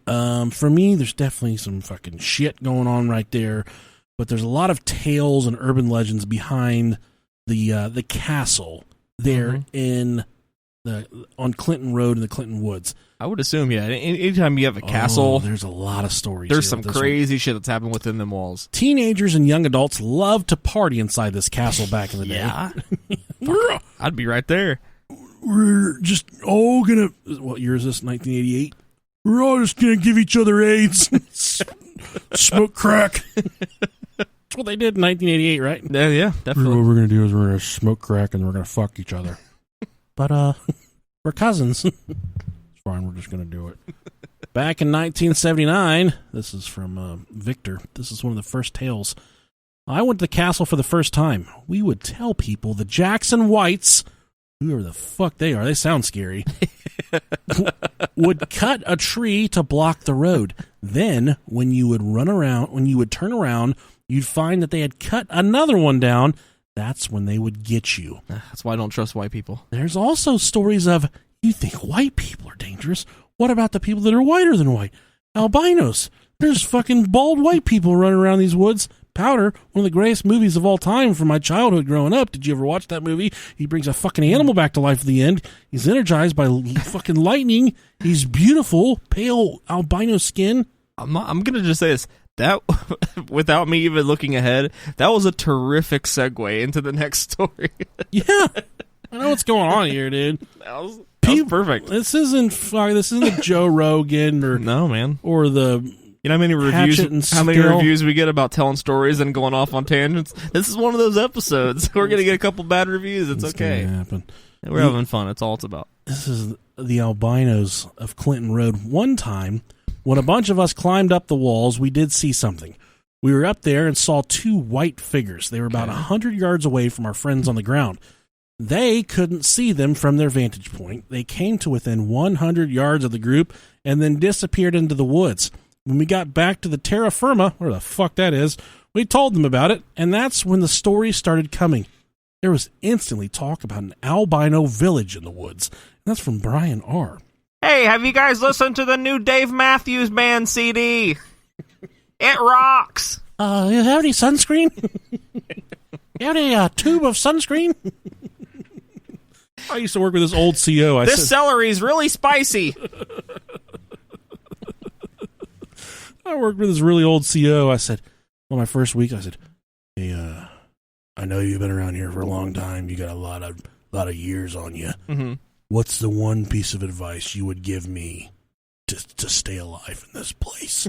For me, there's definitely some fucking shit going on right there, but there's a lot of tales and urban legends behind the castle there on Clinton Road in the Clinton Woods. I would assume, yeah. Anytime you have a castle, there's a lot of stories. There's some crazy shit that's happened within them walls. Teenagers and young adults loved to party inside this castle back in the day. Yeah, I'd be right there. We're just all gonna. What year is this? 1988. We're all just gonna give each other AIDS, smoke crack. That's what they did in 1988, right? Yeah, definitely. What we're gonna do is we're gonna smoke crack and we're gonna fuck each other. But we're cousins. Fine, we're just going to do it. Back in 1979, this is from Victor. This is one of the first tales. I went to the castle for the first time. We would tell people the Jackson Whites, whoever the fuck they are, they sound scary, would cut a tree to block the road. Then, when you would turn around, you'd find that they had cut another one down. That's when they would get you. That's why I don't trust white people. There's also stories of, you think white people are dangerous? What about the people that are whiter than white? Albinos. There's fucking bald white people running around these woods. Powder, one of the greatest movies of all time from my childhood growing up. Did you ever watch that movie? He brings a fucking animal back to life at the end. He's energized by fucking lightning. He's beautiful, pale albino skin. I'm going to just say this. That, without me even looking ahead, that was a terrific segue into the next story. Yeah. I know what's going on here, dude. That was perfect. This isn't the Joe Rogan or no, man, or the how many reviews we get about telling stories and going off on tangents. This is one of those episodes. We're gonna get a couple bad reviews. It's okay. Gonna happen. We're having fun. It's all it's about. This is the albinos of Clinton Road. One time, when a bunch of us climbed up the walls, we did see something. We were up there and saw two white figures. They were about 100 yards away from our friends on the ground. They couldn't see them from their vantage point. They came to within 100 yards of the group and then disappeared into the woods. When we got back to the terra firma, where the fuck that is, we told them about it, and that's when the story started coming. There was instantly talk about an albino village in the woods. And that's from Brian R. Hey, have you guys listened to the new Dave Matthews Band CD? It rocks. You have any sunscreen? You have any tube of sunscreen? I used to work with this old CO. This celery's really spicy. I worked with this really old CO. I said, on my first week, I said, hey, I know you've been around here for a long time. You got a lot of years on you. Mm-hmm. What's the one piece of advice you would give me to stay alive in this place?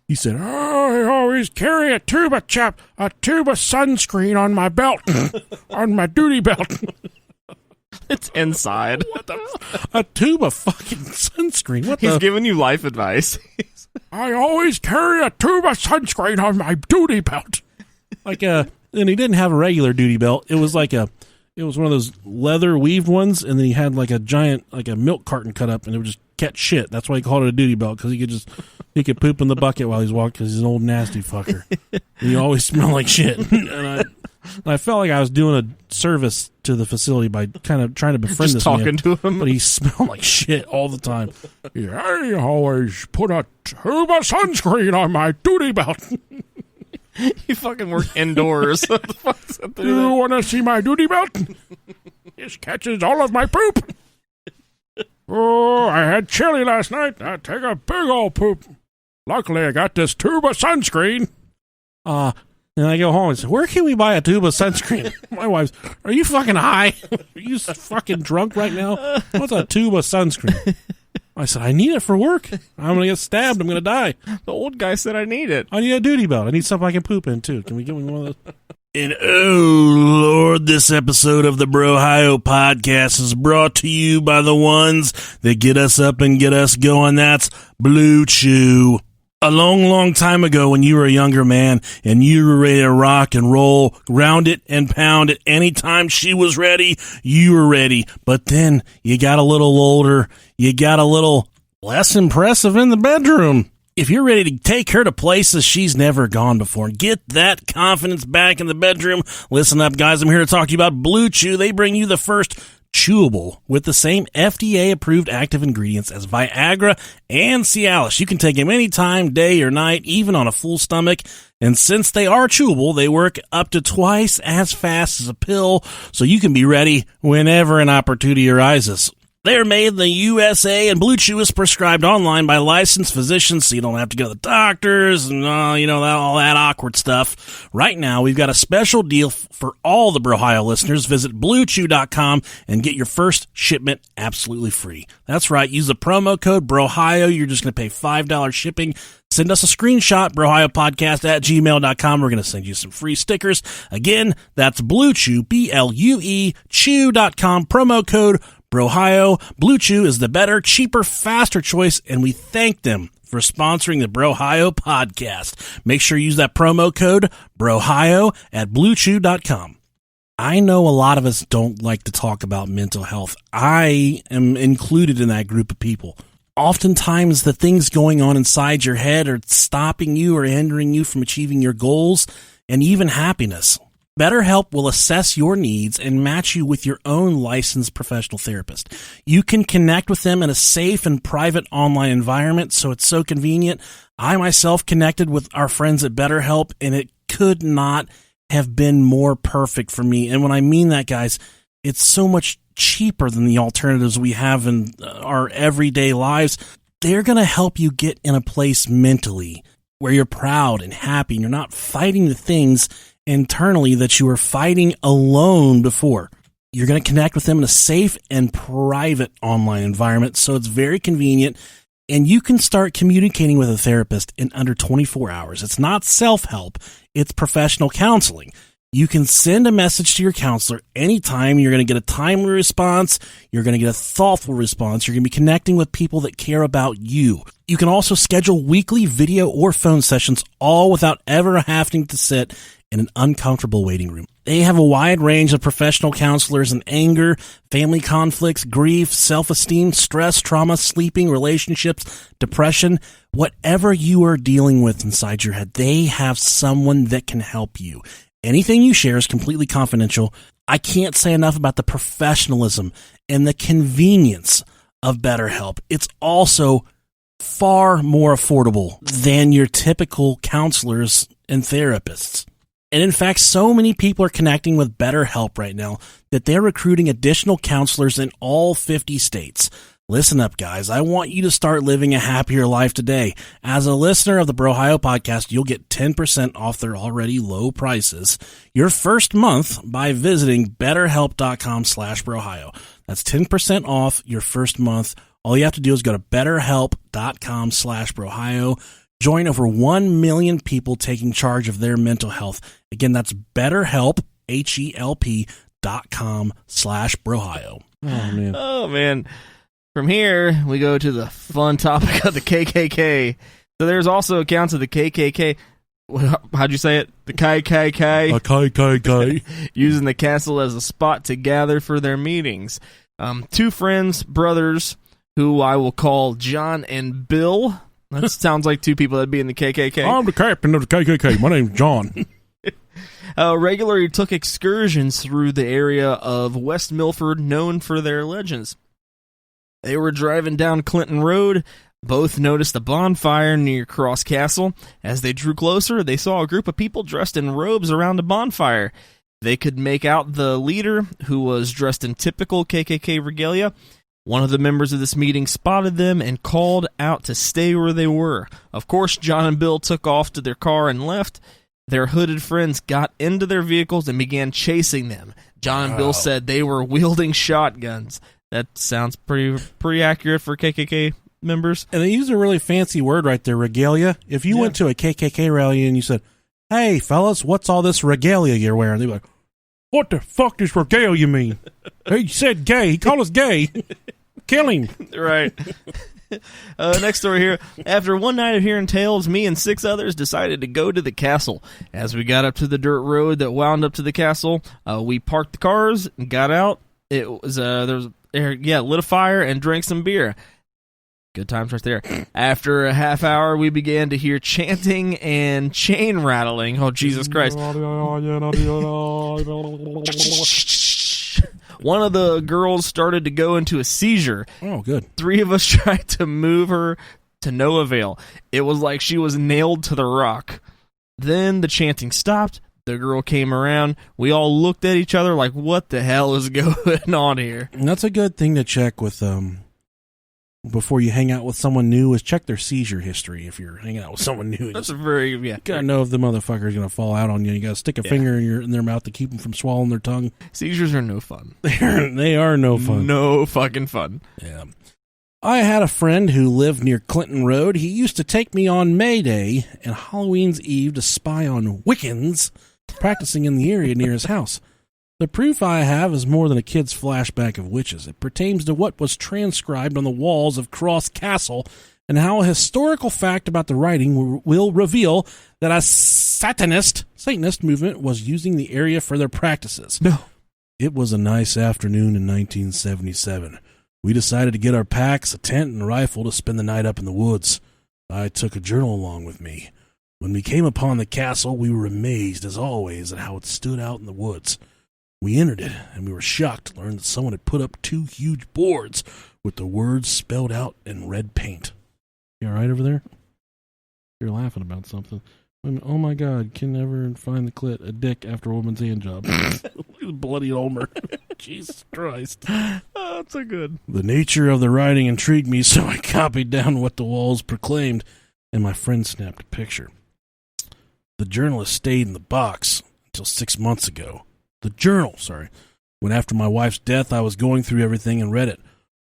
He said, I always carry a tube of sunscreen on my belt, on my duty belt. It's inside. A tube of fucking sunscreen. He's giving you life advice. I always carry a tube of sunscreen on my duty belt. And he didn't have a regular duty belt. It was it was one of those leather weaved ones, and then he had like a giant, like a milk carton cut up, and it would just catch shit. That's why he called it a duty belt, because he could poop in the bucket while he's walking, because he's an old nasty fucker. And he always smelled like shit. And I felt like I was doing a service to the facility by kind of trying to befriend this talking man, to him. but he smelled like shit all the time. I always put a tube of sunscreen on my duty belt. You fucking work indoors. What the fuck's that? Do you want to see my duty belt? This catches all of my poop. Oh, I had chili last night. I take a big old poop. Luckily, I got this tube of sunscreen. And I go home and say, where can we buy a tube of sunscreen? My wife's, are you fucking high? Are you fucking drunk right now? What's a tube of sunscreen? I said, I need it for work. I'm going to get stabbed. I'm going to die. The old guy said I need it. I need a duty belt. I need something I can poop in, too. Can we get me one of those? And oh, Lord, this episode of the Brohio podcast is brought to you by the ones that get us up and get us going. That's Blue Chew. A long, long time ago when you were a younger man and you were ready to rock and roll, round it and pound it, anytime she was ready, you were ready. But then you got a little older, you got a little less impressive in the bedroom. If you're ready to take her to places she's never gone before and get that confidence back in the bedroom, listen up, guys. I'm here to talk to you about Blue Chew. They bring you the first chewable with the same FDA-approved active ingredients as Viagra and Cialis. You can take them anytime, day or night, even on a full stomach. And since they are chewable, they work up to twice as fast as a pill, so you can be ready whenever an opportunity arises. They're made in the USA, and Blue Chew is prescribed online by licensed physicians, so you don't have to go to the doctors and, all that awkward stuff. Right now, we've got a special deal for all the Brohio listeners. Visit BlueChew.com and get your first shipment absolutely free. That's right. Use the promo code Brohio. You're just going to pay $5 shipping. Send us a screenshot, brohiopodcast@gmail.com. We're going to send you some free stickers. Again, that's Blue Chew, BLUE, chew.com, promo code Brohio. Blue Chew is the better, cheaper, faster choice, and we thank them for sponsoring the Brohio podcast. Make sure you use that promo code Brohio at BlueChew.com. I know a lot of us don't like to talk about mental health. I am included in that group of people. Oftentimes, the things going on inside your head are stopping you or hindering you from achieving your goals and even happiness. BetterHelp will assess your needs and match you with your own licensed professional therapist. You can connect with them in a safe and private online environment, so it's so convenient. I myself connected with our friends at BetterHelp, and it could not have been more perfect for me. And when I mean that, guys, it's so much cheaper than the alternatives we have in our everyday lives. They're going to help you get in a place mentally where you're proud and happy and you're not fighting the things internally that you were fighting alone before. You're going to connect with them in a safe and private online environment, so it's very convenient, and you can start communicating with a therapist in under 24 hours. It's not self-help, it's professional counseling. You can send a message to your counselor anytime. You're going to get a timely response. You're going to get a thoughtful response. You're going to be connecting with people that care about you. You can also schedule weekly video or phone sessions, all without ever having to sit in an uncomfortable waiting room. They have a wide range of professional counselors in anger, family conflicts, grief, self-esteem, stress, trauma, sleeping, relationships, depression, whatever you are dealing with inside your head. They have someone that can help you. Anything you share is completely confidential. I can't say enough about the professionalism and the convenience of BetterHelp. It's also far more affordable than your typical counselors and therapists. And in fact, so many people are connecting with BetterHelp right now that they're recruiting additional counselors in all 50 states. Listen up, guys. I want you to start living a happier life today. As a listener of the Brohio podcast, you'll get 10% off their already low prices your first month by visiting betterhelp.com/Brohio. That's 10% off your first month. All you have to do is go to betterhelp.com/Brohio. Join over 1 million people taking charge of their mental health. Again, that's betterhelp, HELP.com/Brohio. Oh, man. From here, we go to the fun topic of the KKK. So there's also accounts of the KKK. How'd you say it? The KKK. A KKK. Using the castle as a spot to gather for their meetings. Two friends, brothers, who I will call John and Bill. That sounds like two people that'd be in the KKK. I'm the captain of the KKK. My name's John. Regularly took excursions through the area of West Milford, known for their legends. They were driving down Clinton Road. Both noticed a bonfire near Cross Castle. As they drew closer, they saw a group of people dressed in robes around a bonfire. They could make out the leader, who was dressed in typical KKK regalia. One of the members of this meeting spotted them and called out to stay where they were. Of course, John and Bill took off to their car and left. Their hooded friends got into their vehicles and began chasing them. John and Bill said they were wielding shotguns. That sounds pretty accurate for KKK members. And they use a really fancy word right there, regalia. If you went to a KKK rally and you said, "Hey, fellas, what's all this regalia you're wearing?" They'd be like, "What the fuck does regalia mean?" He said gay. He called us gay. Kill him. Right. Next story here. After one night of hearing tales, me and 6 others decided to go to the castle. As we got up to the dirt road that wound up to the castle, we parked the cars and got out. It was lit a fire and drank some beer. Good times right there. After a half hour, we began to hear chanting and chain rattling. Oh, Jesus Christ. One of the girls started to go into a seizure. Oh, good. 3 of us tried to move her to no avail. It was like she was nailed to the rock. Then the chanting stopped. The girl came around. We all looked at each other like, what the hell is going on here? And that's a good thing to check with before you hang out with someone new, is check their seizure history. If you're hanging out with someone new, that's a very gotta know if the motherfucker's gonna fall out on you. You gotta stick a finger in their mouth to keep them from swallowing their tongue. Seizures are no fun. They are no fun. No fucking fun. Yeah. I had a friend who lived near Clinton Road. He used to take me on May Day and Halloween's Eve to spy on Wiccans practicing in the area near his house. The proof I have is more than a kid's flashback of witches. It pertains to what was transcribed on the walls of Cross Castle and how a historical fact about the writing will reveal that a Satanist movement was using the area for their practices. No. It was a nice afternoon in 1977. We decided to get our packs, a tent, and a rifle to spend the night up in the woods. I took a journal along with me. When we came upon the castle, we were amazed, as always, at how it stood out in the woods. We entered it, and we were shocked to learn that someone had put up 2 huge boards with the words spelled out in red paint. You all right over there? You're laughing about something. Oh, my God, can never find the clit, a dick after a woman's hand job. Bloody Homer. Jesus Christ. Oh, that's so good. The nature of the writing intrigued me, so I copied down what the walls proclaimed, and my friend snapped a picture. The journalist stayed in the box until 6 months ago. The journal, when after my wife's death, I was going through everything and read it.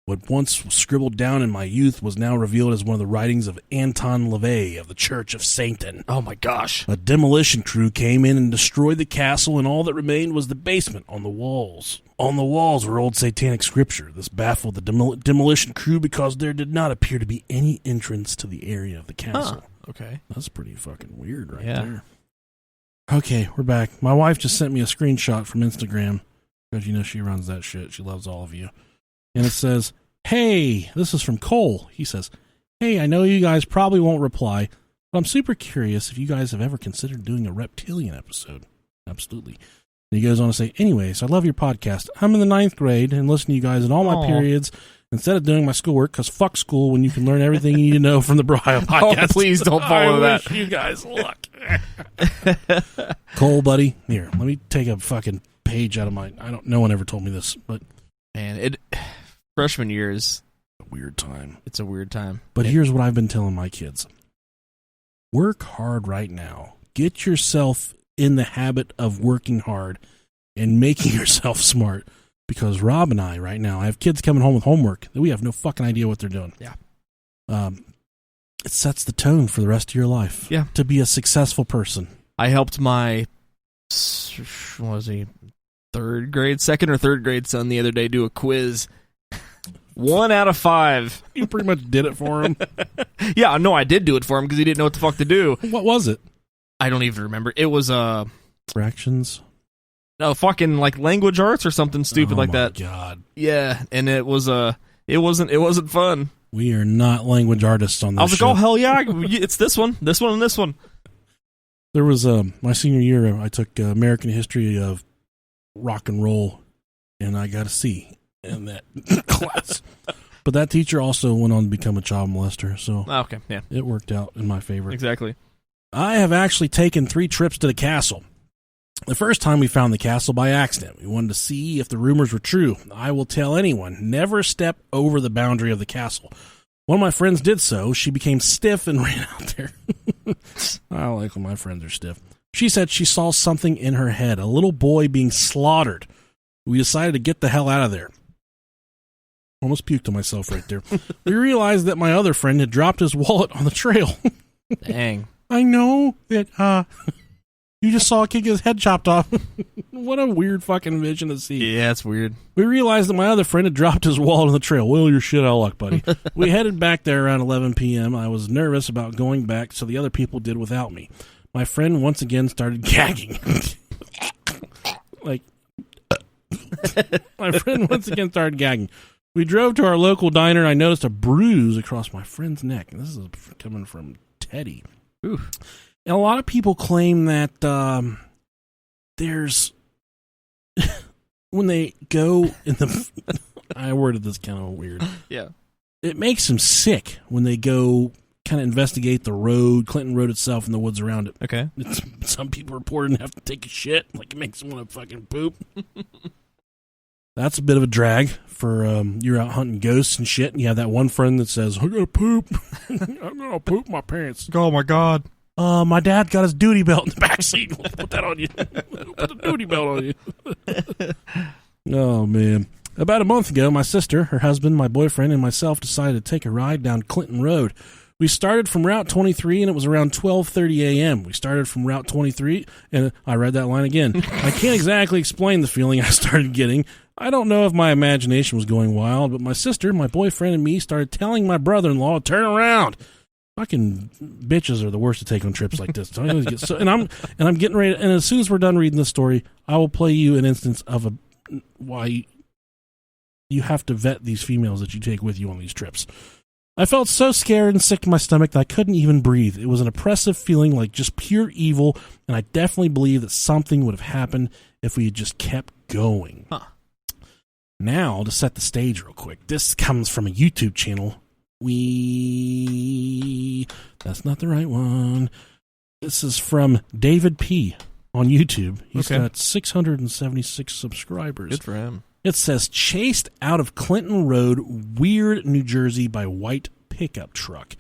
What once was scribbled down in my youth was now revealed as one of the writings of Anton LaVey of the Church of Satan. Oh my gosh. A demolition crew came in and destroyed the castle, and all that remained was the basement on the walls. On the walls were old satanic scripture. This baffled the demolition crew because there did not appear to be any entrance to the area of the castle. Okay. That's pretty fucking weird right there. Okay, we're back. My wife just sent me a screenshot from Instagram because, you know, she runs that shit. She loves all of you. And it says, hey, this is from Cole. He says, hey, I know you guys probably won't reply, but I'm super curious if you guys have ever considered doing a reptilian episode. Absolutely. And he goes on to say, anyways, I love your podcast. I'm in the 9th grade and listen to you guys in all my periods instead of doing my schoolwork, because fuck school when you can learn everything you need to know from the Brio podcast. Oh, please don't follow I that. wish you guys luck. Cole, buddy, here, let me take a fucking page out of my, no one ever told me this, but man, freshman year is a weird time. It's a weird time. But here's what I've been telling my kids. Work hard right now. Get yourself in the habit of working hard and making yourself smart. Because Rob and I, right now, I have kids coming home with homework that we have no fucking idea what they're doing. Yeah. It sets the tone for the rest of your life. Yeah. To be a successful person. I helped my, what was he, second or third grade son the other day do a quiz. 1 out of 5. You pretty much did it for him. Yeah, no, I did do it for him because he didn't know what the fuck to do. What was it? I don't even remember. It was fractions. No, fucking like language arts or something stupid like that. Oh my god. Yeah, and it wasn't fun. We are not language artists on this. I was like, oh hell yeah, it's this one, and this one. There was my senior year. I took American history of rock and roll, and I got a C in that class. But that teacher also went on to become a child molester, so okay, yeah, it worked out in my favor. Exactly. I have actually taken 3 trips to the castle. The first time we found the castle by accident. We wanted to see if the rumors were true. I will tell anyone, never step over the boundary of the castle. One of my friends did so. She became stiff and ran out there. I don't like when my friends are stiff. She said she saw something in her head, a little boy being slaughtered. We decided to get the hell out of there. Almost puked on myself right there. We realized that my other friend had dropped his wallet on the trail. Dang. I know that, you just saw a kid get his head chopped off. What a weird fucking vision to see. Yeah, it's weird. We realized that my other friend had dropped his wallet on the trail. Well, you're shit out of luck, buddy. We headed back there around 11 p.m. I was nervous about going back, so the other people did without me. My friend once again started gagging. My friend once again started gagging. We drove to our local diner, and I noticed a bruise across my friend's neck. And this is coming from Teddy. Oof. And a lot of people claim that there's when they go in the I worded this kind of weird. Yeah. It makes them sick when they go kind of investigate the road, Clinton Road itself, and the woods around it. Okay. Some people reported and have to take a shit. Like, it makes them want to fucking poop. That's a bit of a drag for you're out hunting ghosts and shit, and you have that one friend that says, I'm going to poop. I'm going to poop my pants. Oh, my God. My dad got his duty belt in the back seat. We'll put that on you. Put the duty belt on you. Oh, man. About a month ago, my sister, her husband, my boyfriend, and myself decided to take a ride down Clinton Road. We started from Route 23, and it was around 12:30 a.m. We started from Route 23, and I read that line again. I can't exactly explain the feeling I started getting. I don't know if my imagination was going wild, but my sister, my boyfriend, and me started telling my brother-in-law to turn around. Fucking bitches are the worst to take on trips like this. And I'm getting ready. And as soon as we're done reading this story, I will play you an instance of why you have to vet these females that you take with you on these trips. I felt so scared and sick to my stomach that I couldn't even breathe. It was an oppressive feeling, like just pure evil, and I definitely believe that something would have happened if we had just kept going. Huh. Now, to set the stage real quick, this comes from a YouTube channel. That's not the right one. This is from David P. on YouTube. He's got 676 subscribers. Good for him. It says, chased out of Clinton Road, Weird, New Jersey by white pickup truck.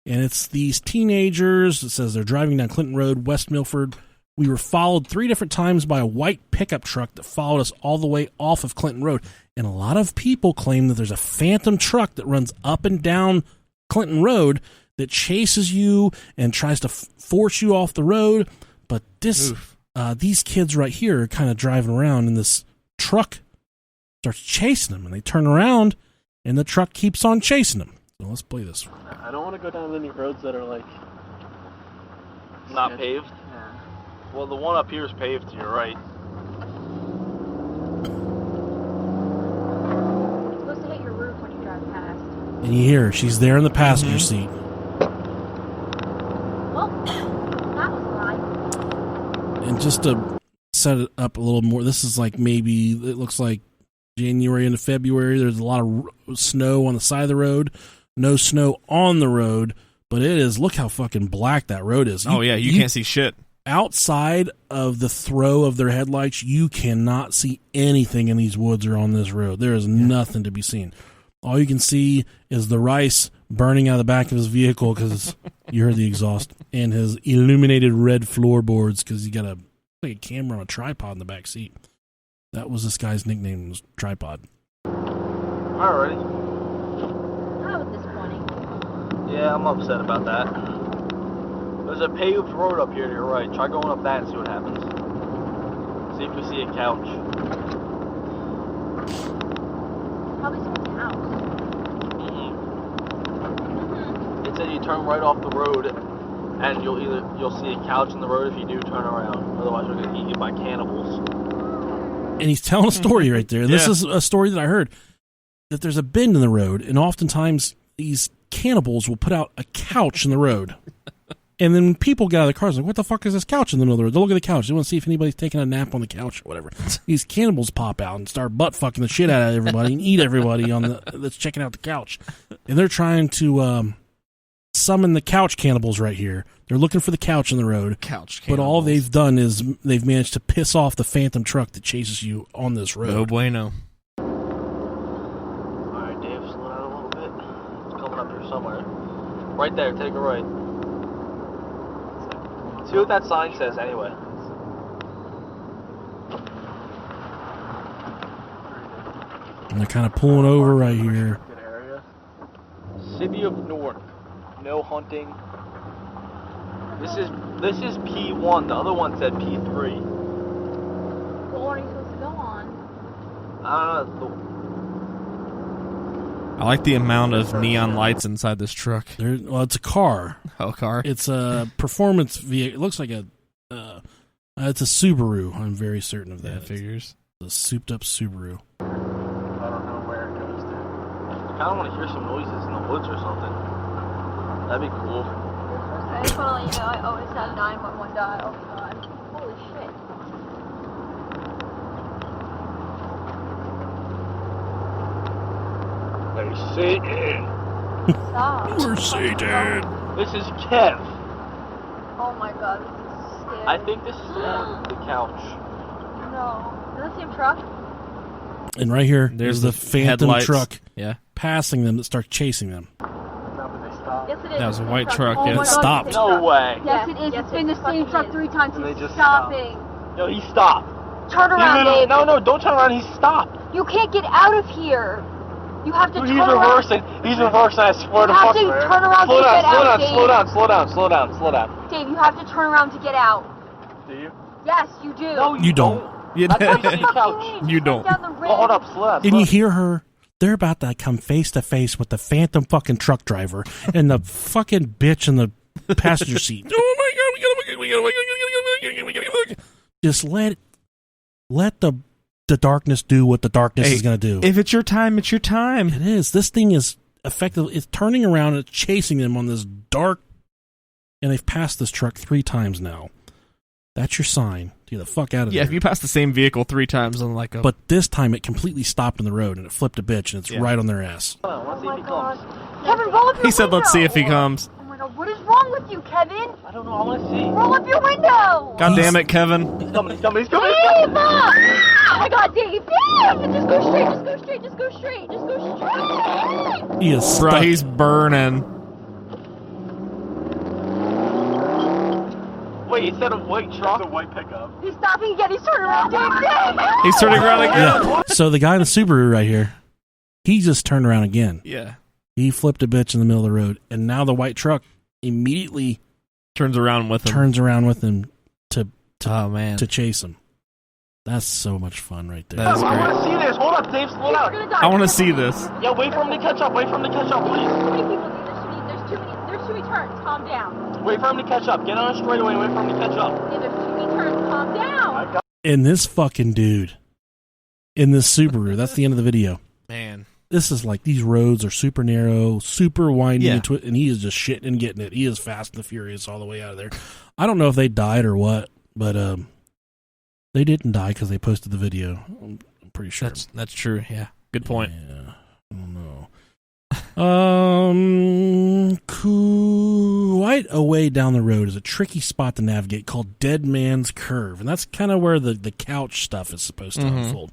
And it's these teenagers. It says they're driving down Clinton Road, West Milford, We were followed 3 different times by a white pickup truck that followed us all the way off of Clinton Road. And a lot of people claim that there's a phantom truck that runs up and down Clinton Road that chases you and tries to force you off the road. But these kids right here are kind of driving around, and this truck starts chasing them, and they turn around, and the truck keeps on chasing them. So let's play this. I don't want to go down any roads that are like not paved. Yeah. Well, the one up here is paved to your right. It's supposed to hit your roof when you drive past. And you hear her. She's there in the passenger seat. Well, that was a lie. And just to set it up a little more, this is like maybe, it looks like January into February. There's a lot of snow on the side of the road. No snow on the road, but it is, look how fucking black that road is. You can't see shit. Outside of the throw of their headlights, you cannot see anything in these woods or on this road. There is nothing to be seen. All you can see is the rice burning out of the back of his vehicle because you heard the exhaust, and his illuminated red floorboards because he got a camera on a tripod in the back seat. That was this guy's nickname, was Tripod. Alrighty. That was disappointing. Yeah, I'm upset about that. There's a paved road up here to your right. Try going up that and see what happens. See if we see a couch. Probably someone's house. It said you turn right off the road, and you'll see a couch in the road if you do turn around. Otherwise, we're gonna eat you by cannibals. And he's telling a story right there. This is a story that I heard, that there's a bend in the road, and oftentimes these cannibals will put out a couch in the road. And then when people get out of the cars, like, what the fuck is this couch in the middle of the road? They look at the couch. They want to see if anybody's taking a nap on the couch or whatever. These cannibals pop out and start butt fucking the shit out of everybody and eat everybody that's checking out the couch. And they're trying to summon the couch cannibals right here. They're looking for the couch in the road. Couch cannibals. But all they've done is they've managed to piss off the phantom truck that chases you on this road. No bueno. Alright, Dave, slow down a little bit. It's coming up here somewhere. Right there, take a right. See what that sign says anyway. And they're kind of pulling over right here. Good area. City of Newark. No hunting. This is P1. The other one said P3. What one are you supposed to go on? I don't know. I like the amount of neon lights inside this truck. Well, it's a car. Oh, car? It's a performance vehicle. It looks like it's a Subaru. I'm very certain of that. Yeah, figures. It's a souped-up Subaru. I don't know where it goes to. I kind of want to hear some noises in the woods or something. That'd be cool. I just want to let you know I always have 911 dial. God. Holy shit. Hey, Satan. Stop. You're Satan. This is Kev. Oh my god, this is scary. I think this is the couch. No. Is that the same truck? And right here, There's there's the phantom headlights. truck Yeah. passing them that starts chasing them. Yes, it is. That was a It's the white same truck, Oh yeah. my It God, stopped. it's the same No truck. way. Yes, it is. It's been the same truck 3 times. And they He's just stopping. No, he stopped. Turn around, Dave. No, don't turn around. He stopped. You can't get out of here. You have to Dude, turn he's around. reversing. He's reversing. I swear to You have fuck. to turn around to get out, Dave. Slow down. Dave, you have to turn around to get out. Do you? Yes, you do. No, You don't. You That's why Yes, you you see couch. did. You went don't. down the rim. Oh, hold up, slow down. And you hear her. They're about to come face to face with the phantom fucking truck driver and the fucking bitch in the passenger seat. Oh my god! We gotta. Just let the darkness do what the darkness Hey, is going to do. If it's your time, it's your time. It is. This thing is effective. It's turning around and chasing them on this dark. And they've passed this truck 3 times now. That's your sign to get the fuck out of Yeah, there. if you pass the same vehicle 3 times on like a... But this time it completely stopped in the road and it flipped a bitch and it's right on their ass. Hold on, let's see Oh if my he god. comes. Kevin, roll up your He said, window. let's see if he comes. Oh my god, what is wrong with you, Kevin? I don't know. I want to see. Roll up your window. God damn it, Kevin. He's coming. Dave! Oh my god, Dave! Dave! Just go straight. He is stuck. Bro, he's burning. Wait, Wait, instead of white truck? The white pickup. He's stopping again. He's turning around. Dave. He's turning around again. Yeah. So the guy in the Subaru right here, he just turned around again. Yeah. He flipped a bitch in the middle of the road, and now the white truck immediately Turns around with him to chase him. That's so much fun right there. That is I great. want to see this. Hold up, Dave. Slow down. I want to see this. Yeah, wait for him to catch up. Wait for him to catch up, please. Too many people. There's too many turns. Calm down. Wait for him to catch up. Get on a straightaway and wait for him to catch up. Yeah, there's too many turns. Calm down. And this fucking dude in this Subaru, that's the end of the video. Man. This is like, these roads are super narrow, super winding, Yeah. and he is just shitting and getting it. He is fast and furious all the way out of there. I don't know if they died or what, but they didn't die because they posted the video. I'm pretty sure. That's true. Yeah. Good point. Yeah, I don't know. Quite a way down the road is a tricky spot to navigate called Dead Man's Curve, and that's kind of where the couch stuff is supposed to unfold.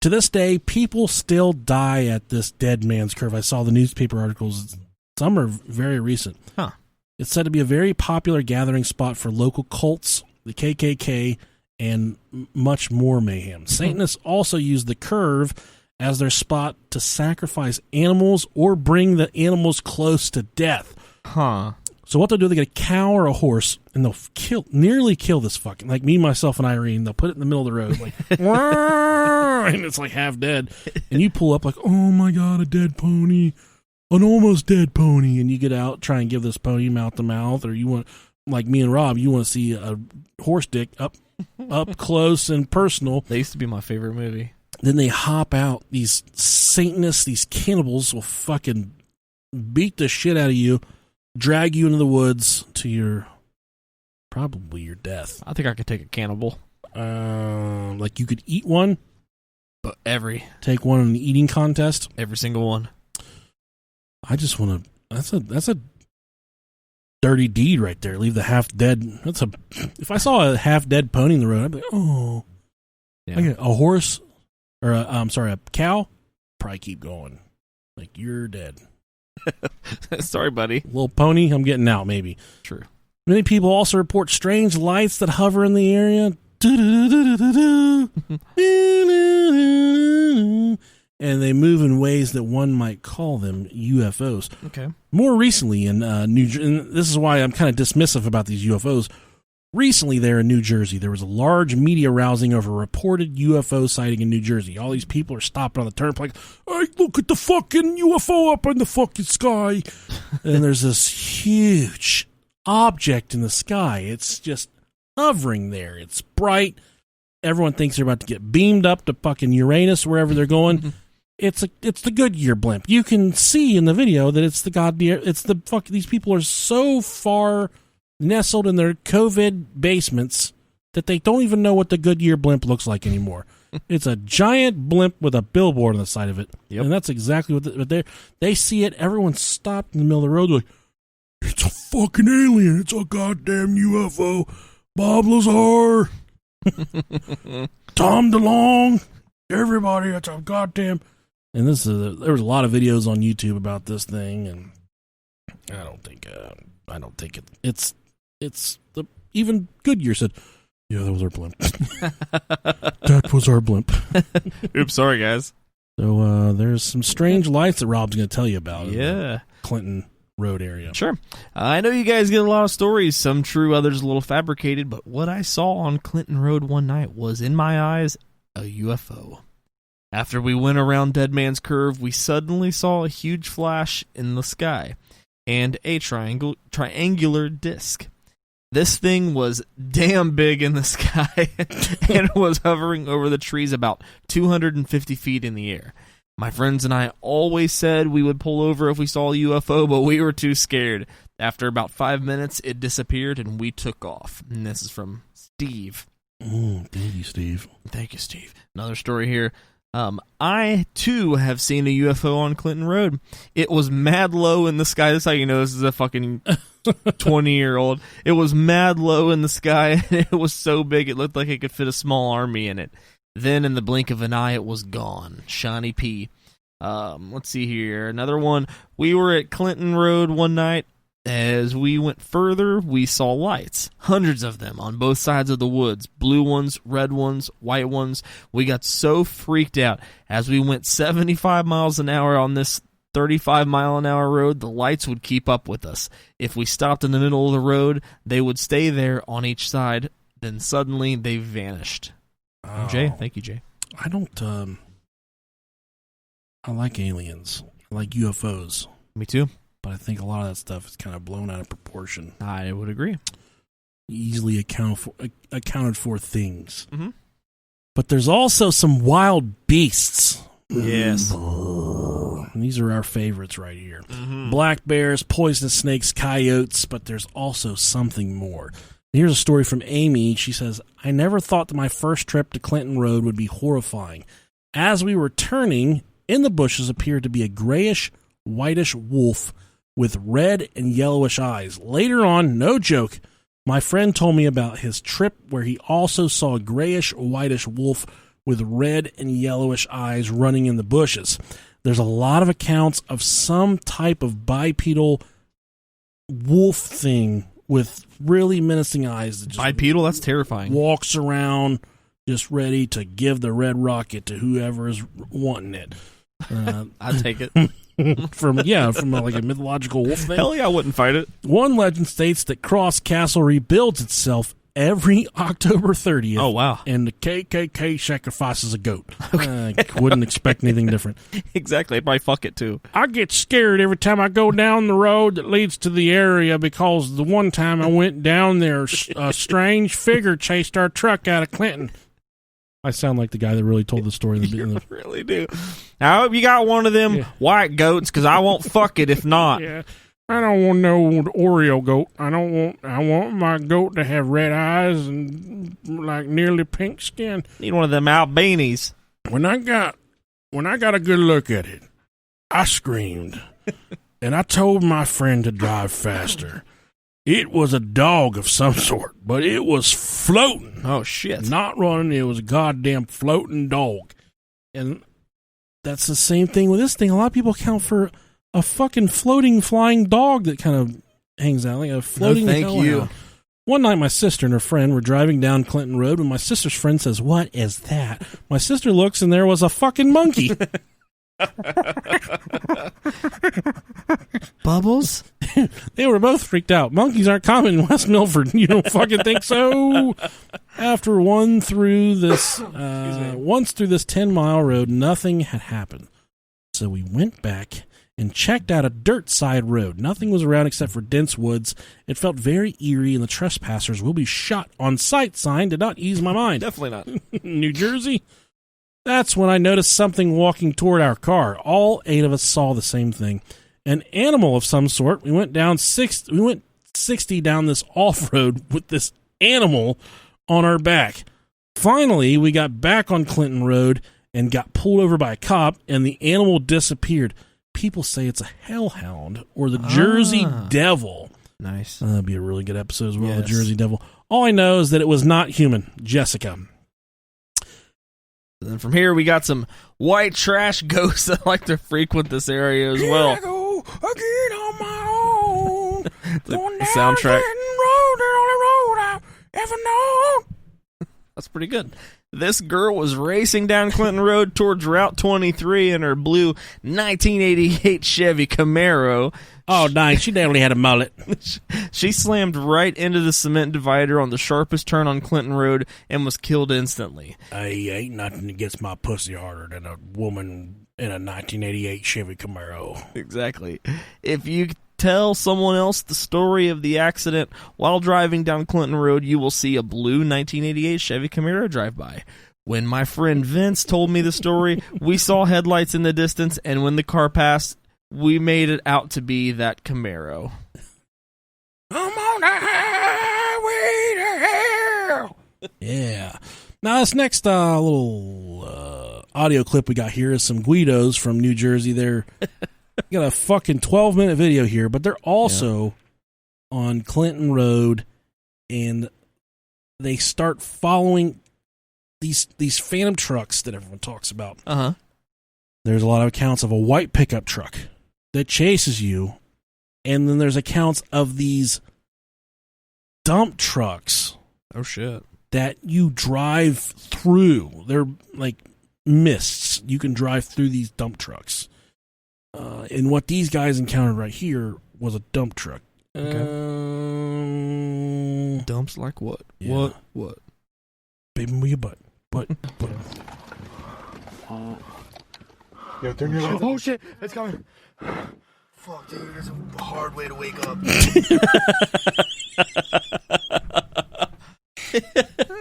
To this day, people still die at this Dead Man's Curve. I saw the newspaper articles. Some are very recent. Huh. It's said to be a very popular gathering spot for local cults, the KKK, and much more mayhem. Satanists also use the curve as their spot to sacrifice animals or bring the animals close to death. Huh. So what they'll do, they get a cow or a horse, and they'll nearly kill this fucking, like me, myself, and Irene. They'll put it in the middle of the road, like, and it's like half dead. And you pull up like, oh my God, a dead pony, an almost dead pony. And you get out, try and give this pony mouth to mouth, or you want, like me and Rob, you want to see a horse dick up close and personal. That used to be my favorite movie. Then they hop out. These Satanists, these cannibals will fucking beat the shit out of you, drag you into the woods to probably your death. I think I could take a cannibal. Like you could eat one, But take one in an eating contest. every single one. I just want to. That's a dirty deed right there. Leave the half dead. If I saw a half dead pony in the road, I'd be like, oh, Yeah. I get a horse or a cow. Probably keep going. Like you're dead. Sorry, buddy. Little pony, I'm getting out. Maybe. True. Many people also report strange lights that hover in the area. And they move in ways that one might call them UFOs. Okay. More recently in New Jersey, and this is why I'm kind of dismissive about these UFOs. Recently there in New Jersey, there was a large media rousing over a reported UFO sighting in New Jersey. All these people are stopping on the turnpike. Hey, look at the fucking UFO up in the fucking sky. And there's this huge object in the sky. It's just hovering there. It's bright. Everyone thinks they're about to get beamed up to fucking Uranus, wherever they're going. It's the Goodyear blimp. You can see in the video that it's these people are so far nestled in their COVID basements that they don't even know what the Goodyear blimp looks like anymore. It's a giant blimp with a billboard on the side of it. Yep. And that's exactly what they see it. Everyone's stopped in the middle of the road like, it's a fucking alien. It's a goddamn UFO. Bob Lazar. Tom DeLonge. Everybody, it's a goddamn... And there was a lot of videos on YouTube about this thing, and I don't think it's the even Goodyear said, yeah, that was our blimp. That was our blimp. Oops, sorry, guys. So there's some strange lights that Rob's going to tell you about. In Yeah. the Clinton Road area. Sure. I know you guys get a lot of stories, some true, others a little fabricated, but what I saw on Clinton Road one night was, in my eyes, a UFO. After we went around Dead Man's Curve, we suddenly saw a huge flash in the sky and a triangular disc. This thing was damn big in the sky and was hovering over the trees about 250 feet in the air. My friends and I always said we would pull over if we saw a UFO, but we were too scared. After about 5 minutes, it disappeared and we took off. And this is from Steve. Thank you, Steve. Thank you, Steve. Another story here. I, too, have seen a UFO on Clinton Road. It was mad low in the sky. That's how you know this is a fucking 20-year-old. It was mad low in the sky, and it was so big it looked like it could fit a small army in it. Then, in the blink of an eye, it was gone. Shiny P. Let's see here. Another one. We were at Clinton Road one night. As we went further, we saw lights. Hundreds of them on both sides of the woods. Blue ones, red ones, white ones. We got so freaked out. As we went 75 miles an hour on this 35-mile-an-hour road, the lights would keep up with us. If we stopped in the middle of the road, they would stay there on each side. Then suddenly, they vanished. Oh. Jay? Thank you, Jay. I don't, I like aliens. I like UFOs. Me too. But I think a lot of that stuff is kind of blown out of proportion. I would agree. Easily accounted for things. Mm-hmm. But there's also some wild beasts. Yes. And these are our favorites right here. Mm-hmm. Black bears, poisonous snakes, coyotes, but there's also something more. Here's a story from Amy. She says, I never thought that my first trip to Clinton Road would be horrifying. As we were turning, in the bushes appeared to be a grayish, whitish wolf with red and yellowish eyes. Later on, no joke, my friend told me about his trip where he also saw a grayish, whitish wolf with red and yellowish eyes running in the bushes. There's a lot of accounts of some type of bipedal wolf thing with really menacing eyes that just Bipedal? That's terrifying. walks around just ready to give the red rocket to whoever is wanting it. I'd take it. from like a mythological wolf thing. Hell yeah, I wouldn't fight it. One legend states that Cross Castle rebuilds itself every October 30th. Oh, wow. And the KKK sacrifices a goat. Wouldn't expect anything different. Exactly. I'd probably fuck it too. I get scared every time I go down the road that leads to the area because the one time I went down there, a strange figure chased our truck out of Clinton. I sound like the guy that really told the story. You really do. I hope you got one of them white goats, because I won't fuck it if not. Yeah. I don't want no Oreo goat. I want my goat to have red eyes and like nearly pink skin. Need one of them albinos. When I got a good look at it, I screamed. And I told my friend to drive faster. It was a dog of some sort, but it was floating. Oh, shit. Not running. It was a goddamn floating dog. And that's the same thing with this thing. A lot of people account for a fucking floating, flying dog that kind of hangs out. Like a floating hellhound. One night, my sister and her friend were driving down Clinton Road, and my sister's friend says, "What is that?" My sister looks, and there was a fucking monkey. Bubbles? They were both freaked out. Monkeys aren't common in West Milford. You don't fucking think so? After once through this 10-mile road, nothing had happened. So we went back and checked out a dirt side road. Nothing was around except for dense woods. It felt very eerie, and the trespassers will be shot on sight sign did not ease my mind. Definitely not. New Jersey? That's when I noticed something walking toward our car. All 8 of us saw the same thing. An animal of some sort. We went 60 down this off-road with this animal on our back. Finally, we got back on Clinton Road and got pulled over by a cop, and the animal disappeared. People say it's a hellhound or the Jersey Devil. Nice. That'd be a really good episode as well, Yes. the Jersey Devil. All I know is that it was not human. Jessica. And then from here, we got some white trash ghosts that like to frequent this area as well. Here I go again on my own. The soundtrack. That's pretty good. This girl was racing down Clinton Road towards Route 23 in her blue 1988 Chevy Camaro. Oh, nice. She definitely had a mullet. She slammed right into the cement divider on the sharpest turn on Clinton Road and was killed instantly. Ain't nothing that gets my pussy harder than a woman in a 1988 Chevy Camaro. Exactly. If you tell someone else the story of the accident while driving down Clinton Road, you will see a blue 1988 Chevy Camaro drive by. When my friend Vince told me the story, we saw headlights in the distance, and when the car passed, we made it out to be that Camaro. I'm on the highway to hell. Yeah. Now, this next little audio clip we got here is some Guidos from New Jersey. They're got a fucking 12-minute video here, but they're also on Clinton Road, and they start following these phantom trucks that everyone talks about. Uh-huh. There's a lot of accounts of a white pickup truck that chases you And then there's accounts of these dump trucks. Oh shit. That you drive through. They're like mists. You can drive through these dump trucks. And what these guys encountered right here was a dump truck. Okay. Dumps like what? Yeah. What? Baby, move your butt. Butt. Yo, turn your lights. Oh shit, it's coming. Fuck, dude, that's a hard way to wake up.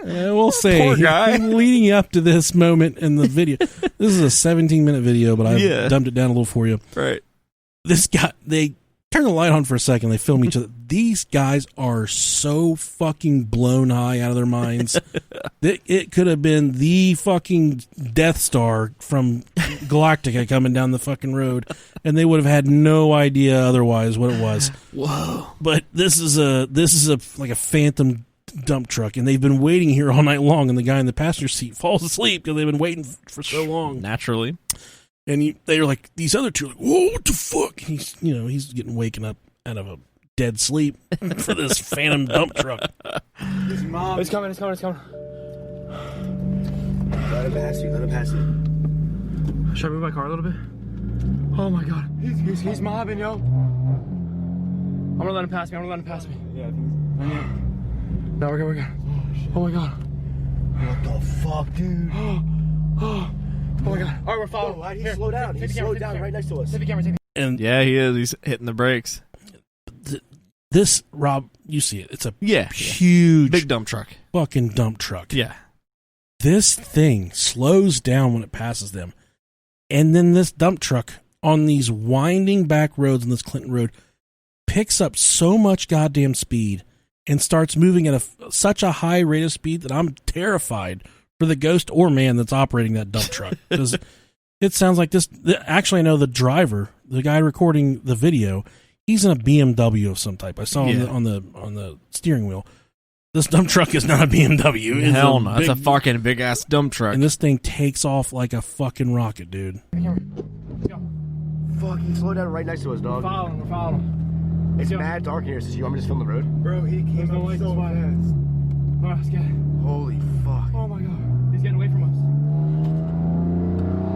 I will say, Poor guy. leading up to this moment in the video, this is a 17-minute video, but I've dumbed it down a little for you. Right. This guy, they turn the light on for a second, they film each other. These guys are so fucking blown high out of their minds. It could have been the fucking Death Star from Galactica coming down the fucking road, and they would have had no idea otherwise what it was. Whoa. But this is a like a phantom dump truck, and they've been waiting here all night long, and the guy in the passenger seat falls asleep because they've been waiting for so long. Naturally. And they were like, these other two are like, whoa, what the fuck? He's getting waken up out of a dead sleep for this phantom dump truck. His mom. It's coming. Let him pass you. Should I move my car a little bit? Oh my god. He's mobbing, yo. I'm gonna let him pass me. Yeah, I think so. No, we're good. Oh my god. What the fuck, dude? Oh my god. All right, we're following. Why did he slow down? He slowed down right next to us. Take the camera. And yeah, he is. He's hitting the brakes. This, Rob, you see it. It's a huge, big dump truck. Fucking dump truck. Yeah. This thing slows down when it passes them. And then this dump truck on these winding back roads in this Clinton Road picks up so much goddamn speed and starts moving at such a high rate of speed that I'm terrified for the ghost or man that's operating that dump truck. Because it sounds like this. Actually, I know the driver, the guy recording the video, he's in a BMW of some type. I saw him on the steering wheel. This dump truck is not a BMW. Hell no. It's a fucking big ass dump truck. And this thing takes off like a fucking rocket, dude. Fuck, he slowed down right next to us, dog. We're following. It's mad dark in here, so you want me to just film the road? Bro, he came up so fast. Oh, let's get it. Holy fuck. Oh my god. He's getting away from us.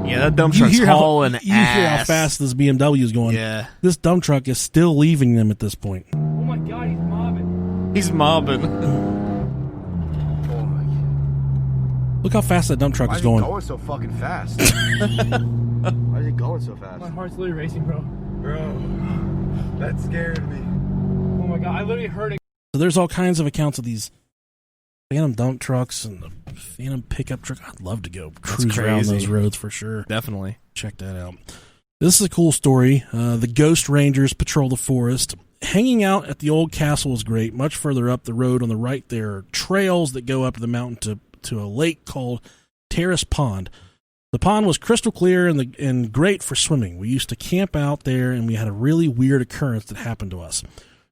Yeah, that dump truck's hauling ass. You hear how fast this BMW is going. Yeah. This dump truck is still leaving them at this point. Oh my god, he's mobbing. He's mobbing. Oh my god. Look how fast that dump truck is going. Why is it going so fucking fast? Why is it going so fast? My heart's literally racing, bro. Bro, that scared me. Oh my god, I literally heard it. So there's all kinds of accounts of these phantom dump trucks and the phantom pickup truck. I'd love to go cruise around those roads for sure. Definitely. Check that out. This is a cool story. The Ghost Rangers patrol the forest. Hanging out at the old castle is great. Much further up the road on the right, there are trails that go up the mountain to a lake called Terrace Pond. The pond was crystal clear and great for swimming. We used to camp out there, and we had a really weird occurrence that happened to us.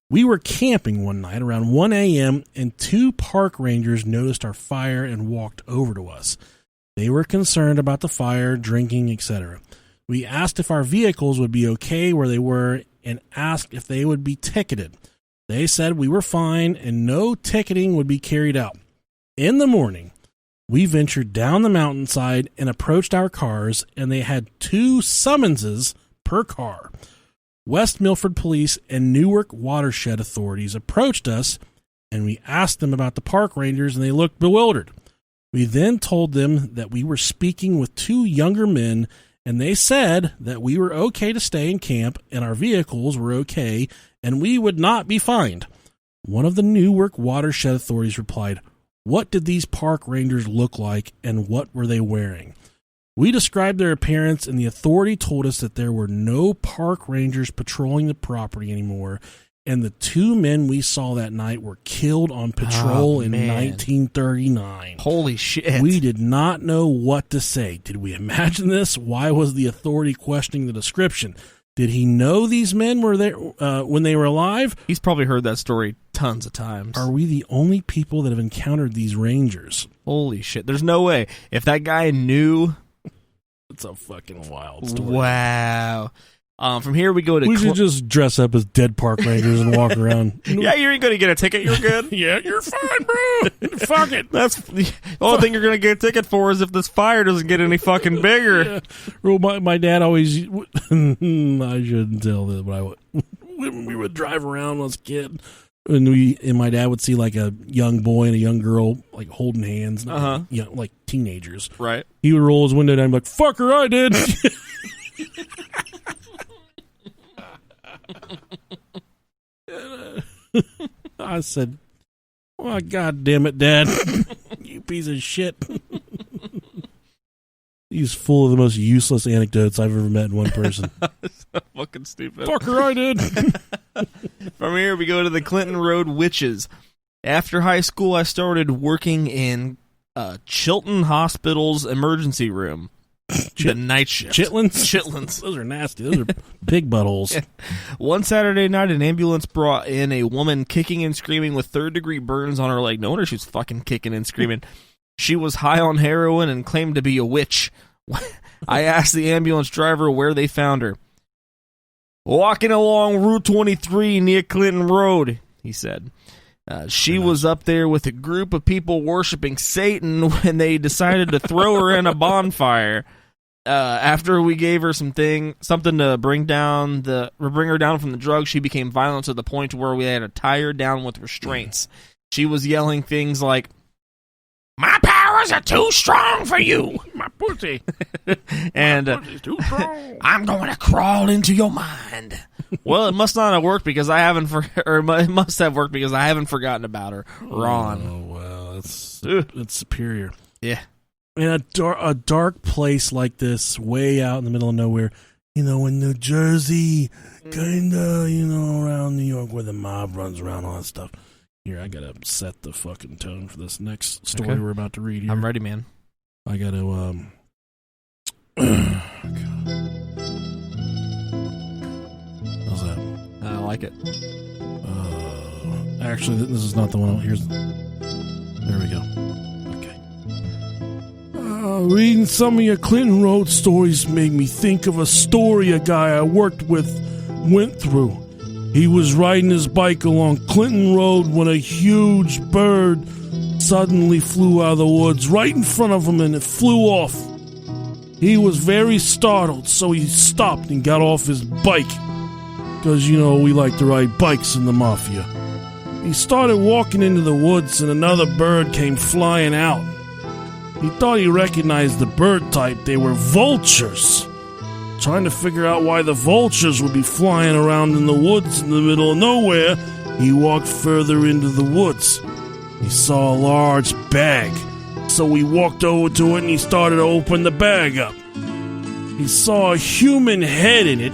We were camping one night around 1 a.m., and 2 park rangers noticed our fire and walked over to us. They were concerned about the fire, drinking, etc. We asked if our vehicles would be okay where they were and asked if they would be ticketed. They said we were fine and no ticketing would be carried out. In the morning, we ventured down the mountainside and approached our cars, and they had 2 summonses per car. West Milford Police and Newark Watershed Authorities approached us, and we asked them about the park rangers, and they looked bewildered. We then told them that we were speaking with 2 younger men, and they said that we were okay to stay in camp, and our vehicles were okay, and we would not be fined. One of the Newark Watershed Authorities replied, "What did these park rangers look like, and what were they wearing?" We described their appearance, and the authority told us that there were no park rangers patrolling the property anymore, and the 2 men we saw that night were killed on patrol in 1939. Holy shit. We did not know what to say. Did we imagine this? Why was the authority questioning the description? Did he know these men were there when they were alive? He's probably heard that story tons of times. Are we the only people that have encountered these rangers? Holy shit. There's no way. If that guy knew... It's a fucking wild story. Wow. From here we go to. We should just dress up as dead park rangers and walk around. Yeah, you ain't gonna get a ticket. You're good. Yeah, you're fine, bro. Fuck it. That's the only thing you're gonna get a ticket for is if this fire doesn't get any fucking bigger. Yeah. Well, my dad always. I shouldn't tell this, but when we would drive around when I was a kid, and my dad would see like a young boy and a young girl like holding hands, like teenagers. Right. He would roll his window down and be like, "Fucker, I did." I said, "Well, God damn it, Dad, you piece of shit." He's full of the most useless anecdotes I've ever met in one person. So fucking stupid. Fucker, I did. From here, we go to the Clinton Road Witches. After high school, I started working in Chilton Hospital's emergency room. The night shift. Chitlins? Those are nasty. Those are big buttholes. Yeah. One Saturday night, an ambulance brought in a woman kicking and screaming with third-degree burns on her leg. No wonder she was fucking kicking and screaming. She was high on heroin and claimed to be a witch. I asked the ambulance driver where they found her. Walking along Route 23 near Clinton Road, he said. She was up there with a group of people worshiping Satan when they decided to throw her in a bonfire. After we gave her something to bring her down from the drugs, she became violent to the point where we had to tie her down with restraints. She was yelling things like, "My powers are too strong for you, my pussy," and my pussy's too strong. "I'm going to crawl into your mind." Well, it must not have worked because I haven't, it must have worked because I haven't forgotten about her, Ron. Oh well, it's superior. Yeah, in a dark place like this, way out in the middle of nowhere, in New Jersey, kinda, around New York where the mob runs around, all that stuff. Here, I gotta set the fucking tone for this next story we're about to read here. I'm ready, man. I gotta, how's that? I like it. Actually, this is not the one. There we go. Okay. Reading some of your Clinton Road stories made me think of a story a guy I worked with went through. He was riding his bike along Clinton Road when a huge bird suddenly flew out of the woods right in front of him and it flew off. He was very startled, so he stopped and got off his bike. Because, we like to ride bikes in the mafia. He started walking into the woods and another bird came flying out. He thought he recognized the bird type. They were vultures. Trying to figure out why the vultures would be flying around in the woods in the middle of nowhere, he walked further into the woods. He saw a large bag, so he walked over to it and he started to open the bag up. He saw a human head in it.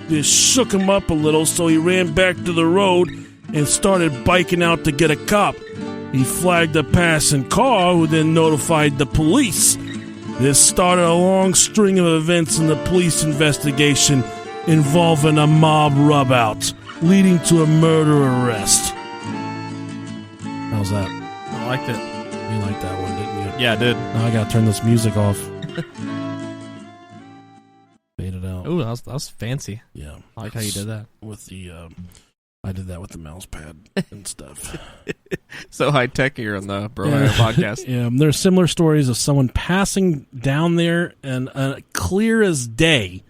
This shook him up a little, so he ran back to the road and started biking out to get a cop. He flagged a passing car, who then notified the police. This started a long string of events in the police investigation involving a mob rub-out, leading to a murder arrest. How's that? I liked it. You liked that one, didn't you? Yeah, I did. Now I gotta turn this music off. Fade it out. Ooh, that was fancy. Yeah. I like how you did that. With the, I did that with the mouse pad and stuff. So high-tech here on the Bro podcast. Yeah, there's similar stories of someone passing down there and clear as day,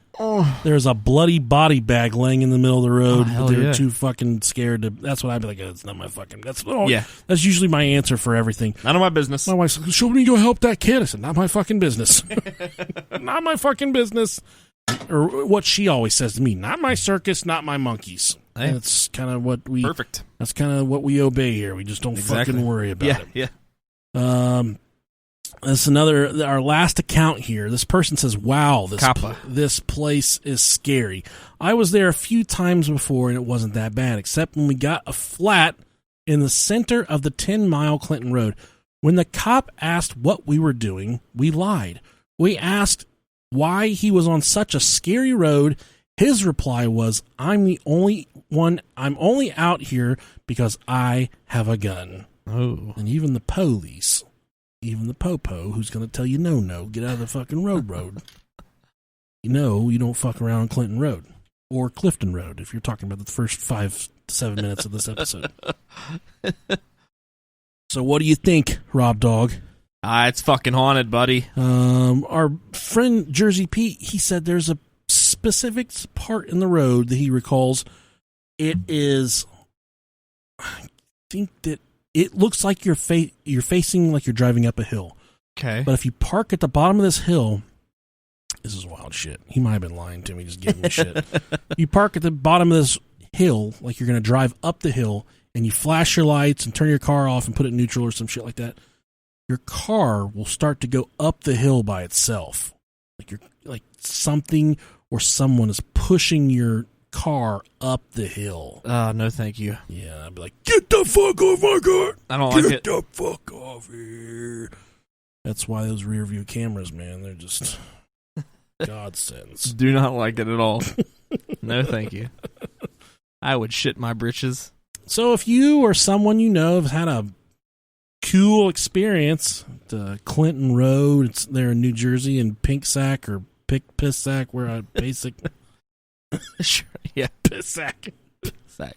there's a bloody body bag laying in the middle of the road. Oh, They're too fucking scared to. That's what I'd be like. It's not my fucking. That's usually my answer for everything. None of my business. My wife's like, "Should we go help that kid?" I said, "Not my fucking business." Not my fucking business. Or what she always says to me: "Not my circus, not my monkeys." Hey. And it's kind of what we. Perfect. That's kind of what we obey here. We just don't fucking worry about it. Yeah. That's our last account here. This person says, "Wow, this place is scary. I was there a few times before and it wasn't that bad, except when we got a flat in the center of the 10-mile Clinton Road. When the cop asked what we were doing, we lied. We asked why he was on such a scary road. His reply was, I'm only out here because I have a gun." Oh. And even the police, even the popo, who's going to tell you, no, get out of the fucking road. You don't fuck around on Clinton Road. or Clifton Road, if you're talking about the first 5 to 7 minutes of this episode. So what do you think, Rob Dog? It's fucking haunted, buddy. Our friend Jersey Pete, he said there's a specific part in the road that he recalls. It is, I think that it looks like you're facing like you're driving up a hill. Okay. But if you park at the bottom of this hill, this is wild shit. He might have been lying to me, just giving me shit. You park at the bottom of this hill like you're going to drive up the hill, and you flash your lights and turn your car off and put it in neutral or some shit like that. Your car will start to go up the hill by itself. Like something or someone is pushing your car up the hill. No, thank you. Yeah, I'd be like, get the fuck off my car! I don't like it. Get the fuck off here. That's why those rear view cameras, man, they're just godsends. Do not like it at all. No, thank you. I would shit my britches. So if you or someone you know have had a cool experience at Clinton Road, it's there in New Jersey, in Pink Sack or Piss Sack, where I basic... Sure, yeah. Piss Sack. Sack.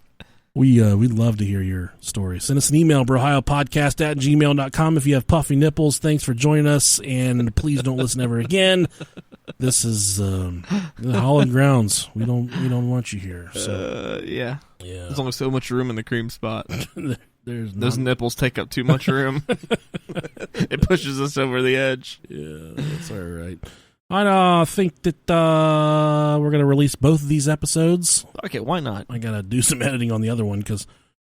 We'd love to hear your story. Send us an email, brohiopodcast@gmail.com. If you have puffy nipples, thanks for joining us, and please don't listen ever again. This is the hallowed grounds. We don't want you here. So yeah. There's only so much room in the cream spot. Those nipples take up too much room. It pushes us over the edge. Yeah, that's all right. I think that we're going to release both of these episodes. Okay, why not? I got to do some editing on the other one because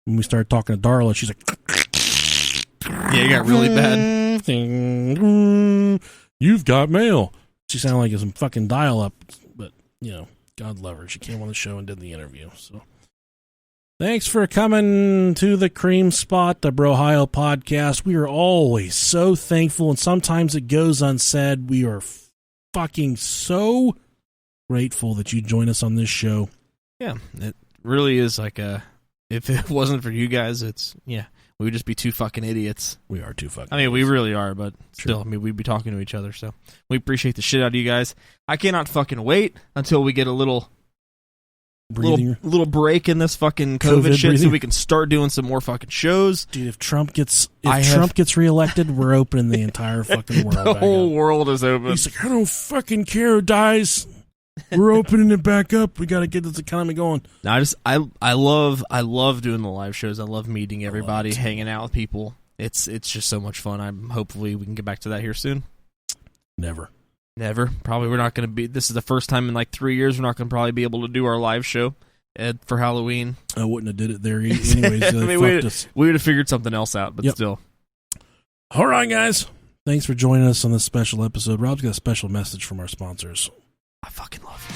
when we started talking to Darla, she's like... Yeah, it got really bad. You've got mail. She sounded like some fucking dial-up, but, God love her. She came on the show and did the interview, so... Thanks for coming to the Cream Spot, the Brohio podcast. We are always so thankful, and sometimes it goes unsaid. We are fucking so grateful that you join us on this show. Yeah, it really is like if it wasn't for you guys, we would just be two fucking idiots. We are two fucking idiots. We really are, but True. Still, we'd be talking to each other, so we appreciate the shit out of you guys. I cannot fucking wait until we get a little break in this fucking COVID shit breathing. So we can start doing some more fucking shows. Dude, if Trump gets reelected, we're opening the entire fucking world. The whole world is open. He's like, I don't fucking care who dies. We're opening it back up. We got to get this economy going. No, I love doing the live shows. I love meeting everybody, hanging out with people. It's just so much fun. Hopefully we can get back to that here soon. Never. Probably we're not going to be. This is the first time in like 3 years we're not going to probably be able to do our live show for Halloween. I wouldn't have did it there anyways. I mean, we would have figured something else out, but still. All right, guys. Thanks for joining us on this special episode. Rob's got a special message from our sponsors. I fucking love you.